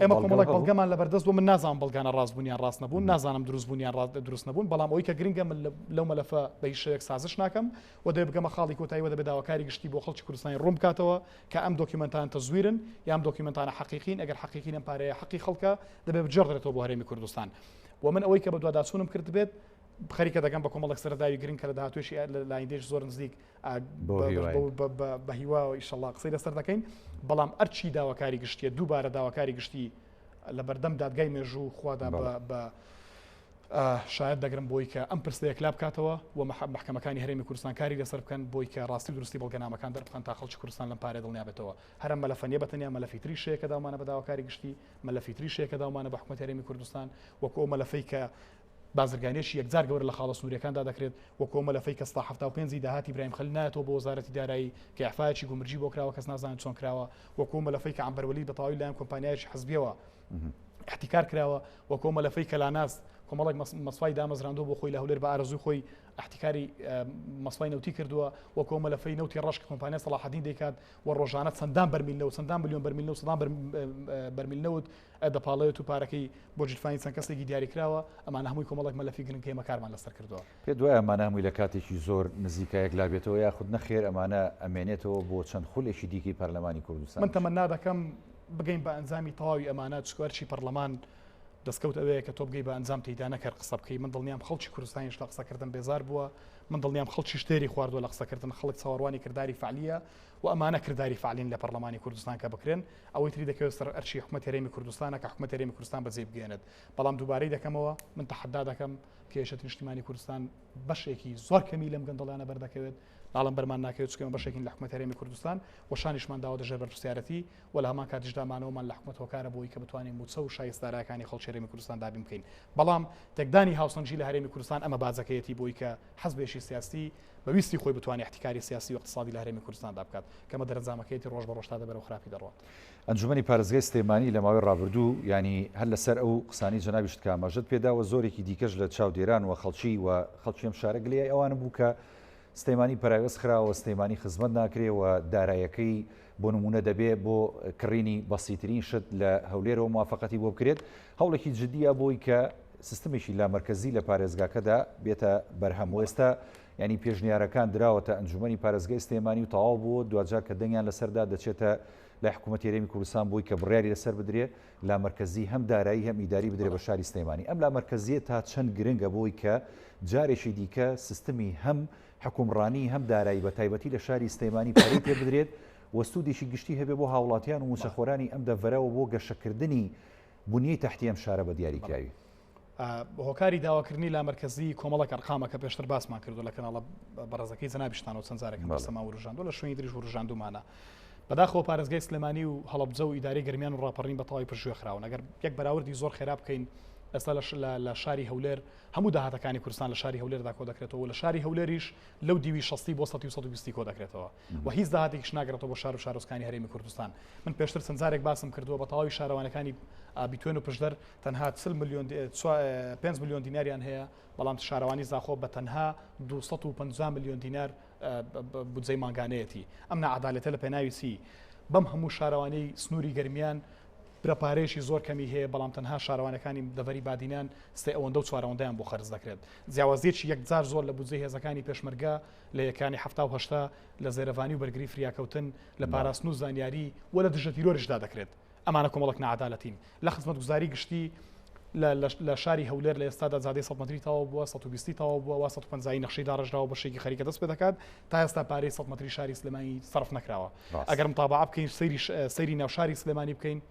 ئێمە کۆمەڵێک بەڵگەمان لە بەردەست بوو من نازانم بەڵگانە ڕاستبوونیان ڕاست نەبوون نازانم دروستبوونیان دروست نەبوون بەڵام ئەوەی کە گرنگە من لەو مەلەفە بە هیچ شێوەیەک سازش ناکەم و دەبێت بگەمە خاڵی کۆتاییوە دەبێت داواکاری گشتی بۆ خەڵکی کوردستانی ڕوون بکاتەوە کە ئەم دۆکیومنتان تەزویرن یا ئەم دۆکیومنتانە حەقیقین ئەگەر حەقیقین ئەم پارەیە حەقی خەڵکە دەبێت بجێڕێتەوە بۆ هەرێمی کوردستان و من ئەوەی کە بە دوواداچوونم کرد بێت خەریکە دەگەم بە کۆمەڵێک سەرداوی گرنگ کە لە داهاتوێشی لە لایندێش زۆر نزیک بە هیوا و ئیشەڵڵا قسەی لەسەر دەکەین بەڵام ئەرچی داواکاری گشتیە دووبارە داواکاری گشتی لە بەردەم دادگای مێژوو خوادا بە شاید دەگرم بۆی کە ئەم پرسەیە کلاب کاتەوە و محکەمەکانی هەرێمی کوردستان کاری لەسەر بکەن بۆی کە ڕاستی درستی بەڵگەنامەکان دەربخەن تا خەڵکی کوردستان لەم پارێ دڵنیابێتەوە هەرم مەلەفەنیە بەتەنیا مەلەفی تریشەیە کە داوامانە بە داواکاری گشتی مەلەفی تریشەیە کە داوامانە بە حکومەت هەرێمی کوردستان وەکو ئەو مەلەفەی کە بازرگانیشی یەکجار گەورە لە خاڵە سنووریەکاندا دەکرێت وە کۆمەلەفەی کە 1970 داهاتی برایم خەلیل نایەتەوە بۆ وەزارەتی دارایی کە ئەحفایەکی گومرجی بۆ کراوە کەس نازانێت چۆن کراوە وە کۆمەلەفەی کە عەمبەر وەلید بەتەواوی لایەن کۆمپانیایەکی حزبیەوە احتیکار کراوە وە کۆمەلەفەی کە لاناس کۆمەڵێک مەسوای دامەزراندۆ بۆ خۆی لە هەولێر بە ئارەزووی خۆی احتیکاری مەسوای نەوتی کردووە وە کۆمەلەفەی نەوتی ڕەش کە کۆمپانیای سەلاحەدین دەیکات و ڕۆژانە چەندان بەرمیل نەوت چەندان ملیۆن بەرمیل نەوت چەندان بەرمیل نەوت دەپاڵێت و پارەکەی بۆ جلفانی چەند کەسێکی دیاری کراوە ئەمانە هەمووی کۆمەڵێک مەلەفی گرنگ کە ئێمە کارمان لەسەر کردووە پێ دوای ئەمانە هەمووی لە کاتێکی زۆر نزیکایەک لابێتەوە یاخود نەخێر ئەمانە ئەمێنێتەوە بۆ چەند خولێکی دیکەی پەرلەمانی کوردستان من تەمەنا دەکەم بگەین بە ئەنجامی تەواوی ئەمانە چکوەرچی پەرلەمان دەستکەوت ئەوەیە کە تۆ بگەی بە ئەنجام تێیدا نەکرد قسە بکەی من دڵنیام خەڵکی کوردستانیش لە قسەکردن بێزار بووە من دڵنیام خەڵکی شتێری خواردووە لە قسەکردن خەڵک چاوەڕوانی کردداری فعلیە و ئەمانە کردداری فعلین لە پەرلەمانی کوردستان کە بکرێن ئەوەی تری دەکەوێت سەر ئەرچی حکومەت هەرێمی کوردستانە کە حکومەت هەرێمی کوردستان بەجێ بگێنێت بەڵام دووبارەی دەکەمەوە من تەحەدا دەکەم کە هێشت نیشتیمانی کوردستان بەشێکی زۆر کەمی لەم گەندەڵانە بەردەکەوێت لاڵم بەرمان ناکەوێت چکەمە بەشێکین لە حکومەت هەرێمی کوردستان و شانیشمان داوە دەژێر بەرپرسیارەتی و لە هەمان کاتیشدامانەوەمان لە حکومەت هۆکارە بۆی کە بتوانین موچە و شایستارەکانی خەڵکی هەرێمی کوردستان دابین بکەین بەڵام تێکدانی هاوسەنگی لە هەرێمی کوردستان ئەمە بازەکەیەتی بۆی کە حەزبێکی سیاسی بەویستی خۆی بتوانێت احتیکاری سیاسی و اقتصادی لە هەرێمی کوردستاندا بکات کەمە دەرەنجامەکەیەتی ڕۆژ بە ڕۆژ تا دەبەرەوە خراپی دەڕوات ئەنجومەنی پارێزگای سلێمانی لە ماوەی ڕابردوو ینی هەر لەسەر ئەو قسانی جەنابی شتکامەژت پێداوە زۆرێکی دیکەش لە چاودێران و خەڵکی ئەم شارە گلەیە ئەوانە بوو کە سلێمانی پەراوێز خراوە سلێمانی خزمەت ناکرێەوە دارایەکەی بۆ نمونە دەبێ بۆ کڕینی بەسیترین شت لە هەولێرەوە موافقەتی بۆ بکرێت هەوڵێکی جددیە بۆی کە سیستمێکی لامەرکەزی لە پارێزگاکەدا بێتە بەرهەم ئێستا ینی پێشنیارەکان دراوەتە ئەنجومەنی پارێزگای سلێمانی و تەواو بووە دوجار کە دەنگیان لەسەردا دەچێتە لە حکوومەت هەرێمی کوردستان بۆی کە بڕیاری لەسەر بدرێ لامەرکەزی هەم دارایی هەم ئیداری بدرێ بە شاری سلێمانی ئەم لامەرکەزیە تا چەند گرنگە بۆی کە جارێکی دیکە سیستمی هەم حکومڕانی هەم دارایی بە تایبەتی لە شاری سلێمانی پەری پێ بدرێت وەستودێکی گشتی هەبێ بۆ هاوڵاتیان و موچەخۆرانی ئەم دەڤەرەوە بۆ گەشەکردنی بنیەی تەحتی ئەم شارە بە دیاریکراوی هۆکاری داواکردنی لامەرکەزی کۆمەڵک ئەرقامە کە پێشتر باسمان کردو لە کەناڵە بەڕێزەکەی جەنابیشتانەوە چەند جارێکم بەسەما و ڕژاندووە لە شوێنی دریژ و ڕژاندومانە بەداخەوە پارێزگای سلێمانی و هەڵەبجە و ئیداری گەرمیان و ڕاپەڕین بە تەواوی پشتگوێ خراون ئەگەر یەک بەراوردی زۆر خێرا بکەین ئێستا لە شاری هەولێر هەموو داهاتەکانی کوردستان لە شاری هەولێردا کۆ دەکرێتەوە لە شاری هەولێریش لەو دیوی 60 بۆ 120 کۆ دەکرێتەوە و هیچ داهاتێکیش ناگرێتەوە بۆ شار و شارۆچکانی هەرێمی کوردستان من پێشتر چەند جارێک باسم کردووە بە تەواوی شارەوانەکانی بیتوێن و پشدەر تەنها 5 میلیۆن دیناریان هەیە بەڵام شارەوانی زاخۆ بە تەنها 250 میلیۆن دینار بودجەی ماگانەیەتی ئەم نەعەدالەتە لە پێناوی چی بەم هەموو شارەوانەی سنووری گەرمیان برەپارێشی زۆر کەمی هەیە بەڵام تەنها شارەوانەکانی دەڤەری بادینان سێ ئەوەندە و چوارەوەندەیان بۆ خەرج دەکرێت جیاوازیەکی یەکجار زۆر لە بودجەی هێزەکانی پێشمەرگە لە یەکانی 1970 لە زێرەڤانی و بەرگری فریاکەوتن لە پاراستن و زانیاری و لە دژە تیرۆریشدا دەکرێت ئەمانە کۆمەڵک نەعەدالەتین لە خزمەتگوزاری گشتی لە شاری هەولێر لە ئێستادا زادەی 100 مەتری تەواو بووە 120 تەواو بووە 150 نەخشەی داڕژراوە بەشێکی خەریکە دەست پێ دەکات تا ئێستا پارەی 100 مەتری شاری سلێمانی سەرف نەکراوە ئەگەر متابعە بکەین سەیری ناو شاری سلێمانی بکەین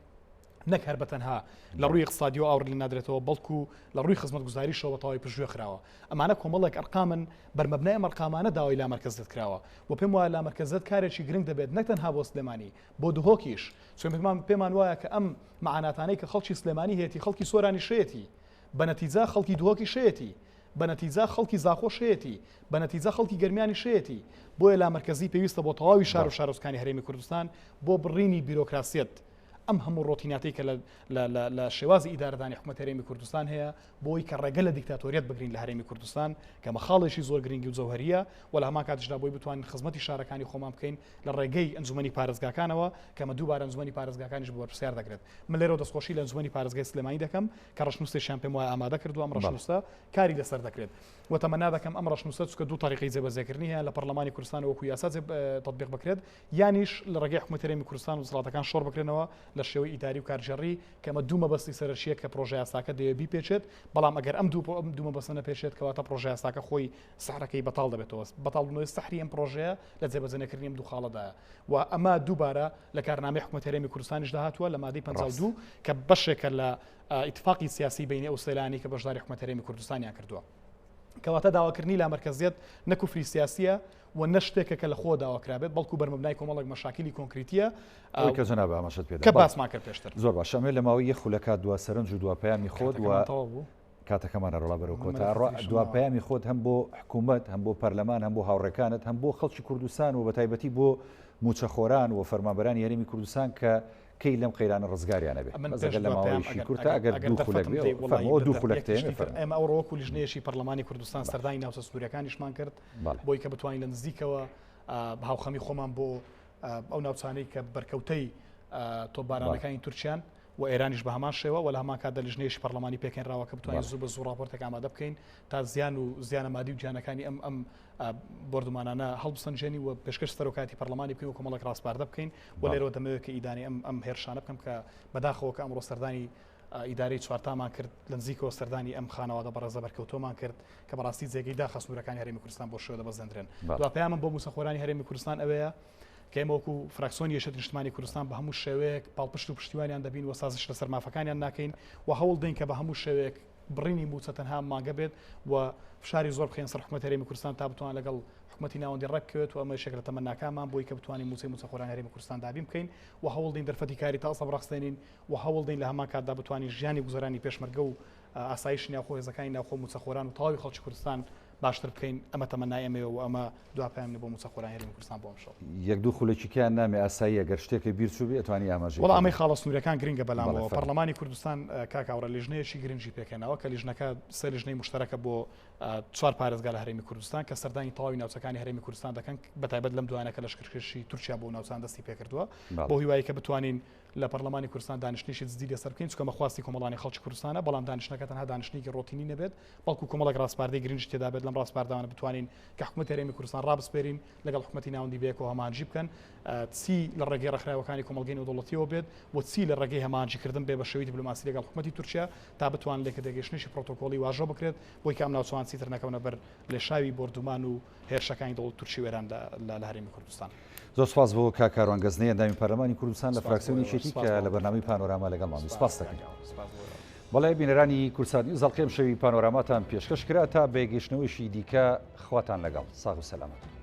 نەک هەر بەتەنها لە ڕووی اقتصادی و ئاور لە نادرێتەوە بەڵکو لە ڕووی خزمەتگوزاریشەوە تەواوی پشتگوێ خراوە ئەمانە کۆمەڵێک ئەرقامن بەرمەبنای ئەم ئەرقامانە داوای لامەرکەزت کراوە و پێم وایە لامەرکەزت کارێکی گرنگ دەبێت نەک تەنها بۆ سلێمانی بۆ دهۆکیش چون پێمان وایە کە ئەم معاناتانەی کە خەڵکی سلێمانی هەیەی خەڵکی سۆرانی شەیەتی بەنەتیجا خەڵکی دهۆکی شەیەتی بەنەتیجا خەڵکی زاخۆ شەیەتی بەنەتیجا خەڵکی گەرمیانی شەیەتی بۆیە لامەرکەزی پێویستە بۆ تەواوی شار و شارۆچکانی هەرێمی کوردستان بۆ بڕینی بیرۆکراسیەت ئەم هەموو ڕۆتیناتی کە لە شێوازی ئیدارەدانی حکومەت هەرێمی کوردستان هەیە بۆی کە ڕێگە لە دیکتاتۆریەت بگرین لە هەرێمی کوردستان کە مەخاڵێکی زۆر گرنگی و جەوهەریە و لە هەمان کاتیشدا بۆی بتوانین خزمەتی شارەکانی خۆمان بکەین لە ڕێگەی ئەنجومەنی پارێزگاکانەوە کەمە دووبارە ئەنجومەنی پارێزگاکانیش بۆ بەرپرسیار دەکرێت من لێرە دەستخۆشی لە ئەنجومەنی پارێزگای سلێمانی دەکەم کە ڕەشنووسێکیان پێم وایە ئامادە کردووە ئەم ڕەشنووسە کاری لەسەر دەکرێت و تەمەنا دەکەم ئەم ڕەشنووسە چکە دوو طریقی جێبەجێکردنی هەیە لە پەرلەمانی کوردستان وەکو یاسا تطبیق بکرێت یانیش لە ڕێگەی حکومەت هەرێمی کوردستان و وزارەتەکان شۆڕ بکرێنەوە لە شێوەی ئیداری و کارژێڕی کەمە دوو مەبەستی سەرشیە کە پرۆژە یاساکە دەیە بیپێچێت بەڵام ئەگەر ئەم دوو مەبەستە نەپێچێت کەواتە پرۆژە یاساکە خۆی سەحرەکەی بەتاڵ دەبێتەوە بەتاڵبوونەوەی سەحری ئەم پرۆژەیە لە جێبەجێنەکردنی ئەم دوو خاڵەدایە و ئەمە دووبارە لە کارنامەی حکومەت هەرێمی کوردستانیش داهاتووە لە مادەی 52 کە بەشێکە لە ئیتفاقی سیاسی بینی ئەو سەیلانی کە بەشداری حکومەت هەرێمی کوردستانیان کردووە کەواتە داواکردنی لامەرکەزیەت نەکوفری سیاسیە و نەشتێکە کە لە خۆ داواکرابێت بەڵکو بەرمەبنای کۆمەڵێک مەشاکلی کۆنکریتیە کە جەناب ئاماژەت پێدا کە باسمان کرد پێشتر زۆر باشە ئەمێ لە ماوەی یەک خولەکات دوا سەرنج و دواپەیامی خۆت و کاتەکەمانە ڕۆڵا بەرەو کۆتا دواپەیامی خۆت هەم بۆ حکوومەت هەم بۆ پەرلەمان هەم بۆ هاوڕێکانت هەم بۆ خەڵکی کوردستان و بە تایبەتی بۆ موچەخۆران و فەرمانبەرانی هەرێمی کوردستان کە کەی لەم قەیرانە ڕزگاریانە بێت مەزەگەر لە ماوەیەشی کورتە ئەگەر دوو خولەک بێ دوو خولەکتێن ئەمە ئەو ڕۆک و لیژنەیەشی پەرلەمانی کوردستان سەردانی ناوچە سنووریەکانیشمان کرد بۆی کە بتوانین لە نزیکەوە هاوخەمی خۆمان بۆ ئەو ناوچانەی کە بەرکەوتەی تۆپبارانەکانی تورکیان و ئێرانیش بە هەمان شێوە و لە هەمان کاتدا لیژنەیەشی پەرلەمانی پێکەنراوە کە بتوانین زوو بە زوو ڕاپۆرتێک ئامادە بکەین تا زیان و زیانە مادی و گیانەکانی ئەم بردومانانە هەڵبسەنجێنی و پێشکەش سەرۆکاتی پەرلەمانی بکەین و کۆمەڵێک ڕاستپاردە بکەین و لێرەوە دەمەوێت کە ئیدانی ئەم هێرشانە بکەم کە بەداخەوە کە ئەمڕۆ سەردانی ئیدارەی چوارتامان کرد لە نزیکەوە سەردانی ئەم خانەوادە بەڕێزە بەرکەوتۆمان کرد کە بەڕاستی جێگەی داخە سنوورەکانی هەرێمی کوردستان بۆ شێوە دەبەزێنرێن دوای من بۆ موسەخۆرانی هەرێمی کوردستان ئەوەیە کە ئێمەوەکو فراکسیۆنی یەشێتی نیشتمانی کوردستان بە هەموو شێوەیەک پاڵپشت و پشتیوانیان دەبین و سازش لەسەر مافەکانیان ناکەین و هەوڵ دەین کە بە هەموو شێوەیەک بڕینی موچە تەنها ماگە بێت و فشاری زۆر بخەین سەر حکومەت هەرێمی کوردستان تا بتوان لەگەڵ حکومەتی ناوەندی ڕێککەوێت و ئەمە یەکێک لە تەمەناکانمان بۆی کە بتوانین موچەخۆرانی هەرێمی کوردستان دابین بکەین و هەوڵ دەین دەرفەتی کاری تا ئەسە بڕەخسێنین و هەوڵ دەین لە هەمان کاتدا بتوانین ژیانی گوزەرانی پێشمەرگە و ئاسایشی ناوخۆ هێزەکانی ناوخۆ موچەخۆران و تەواوی خەڵکی کوردستان باشتر بکەین ئەمە تەمەنای ئەمەوە و ئەمە دوپایان بۆ موچەخۆرانی هەرێمی کوردستان بۆ ئەمشەو یەک دوو خولەکیان نامێ ئاسایی ئەگەر شتێکی بیرچوو بێت ئەتوانی ئاماژە وڵام ئەمەی خاڵە سنوورەکان گرنگە بەلامەوە پەرلەمانی کوردستان کاکاوڕە لیژنەیەکی گرنگی پێکەنەوە کە لیژنەکە سێ لیژنەی مشتەرەکە بۆ 4 پارێزگا لە هەرێمی کوردستان کە سەردانی تەواوی ناوچەکانی هەرێمی کوردستان دەکەن بەتایبەت لەم دوانەکە لەشکرکێشی تورکیا بۆ ناوچان دەستی پێکردووە بۆ هیوایی کە بتوانین لە پەرلەمانی کوردستان دانیشتنیشی جدی لەسەر بکەین چونکە مەخواستی کۆمەڵانی خەڵکی کوردستانە بەڵام دانیشتنەکە تەنها دانیشتنێکی ڕۆتینی نەبێت بەڵکو کۆمەڵێک ڕاستپاردەی گرنگی تێدا بێت لەم ڕاستپاردانە بتوانین کە حکومەت هەرێمی کوردستان ڕابسپێرین لەگەڵ حکومەتی ناوەندی بەیەکەوە هەمانجی بکەن چی لە ڕێگەی ڕێکخراوەکانی کۆمەڵگەی نێودەوڵەتیەوە بێت و چی لە ڕێگەی هەمانجیکردن بێ بە شێوەی دیپلۆماسی لەگەڵ حکومەتی تورکیا تا بتوان لێکدەگەشتنیشی پرۆتۆکۆڵی واژۆ بکرێت بۆی کە ئەم ناوچەوان چیتر نەکەونە بەر لێشاوی بردومان و هێرشەکانی دەوڵەت تورکی و ئێران لە هەرێمی کوردستان. زۆر سپاس بۆ کاکاروان گەزنەی ئەندامی پەرلەمانی کوردستان لە فراکسیۆنی یەکێتی کە لە بەرنامەی پانۆراما لەگەڵمان سپاس دەکەین. بەڵێ بینەرانی کورسانی زەڵقێم شەوی پانۆراماتان پێشکەش کرا تا بێگەشتنەوەیشی دیکە خواتان لەگەڵ ساغ و سەلامەت.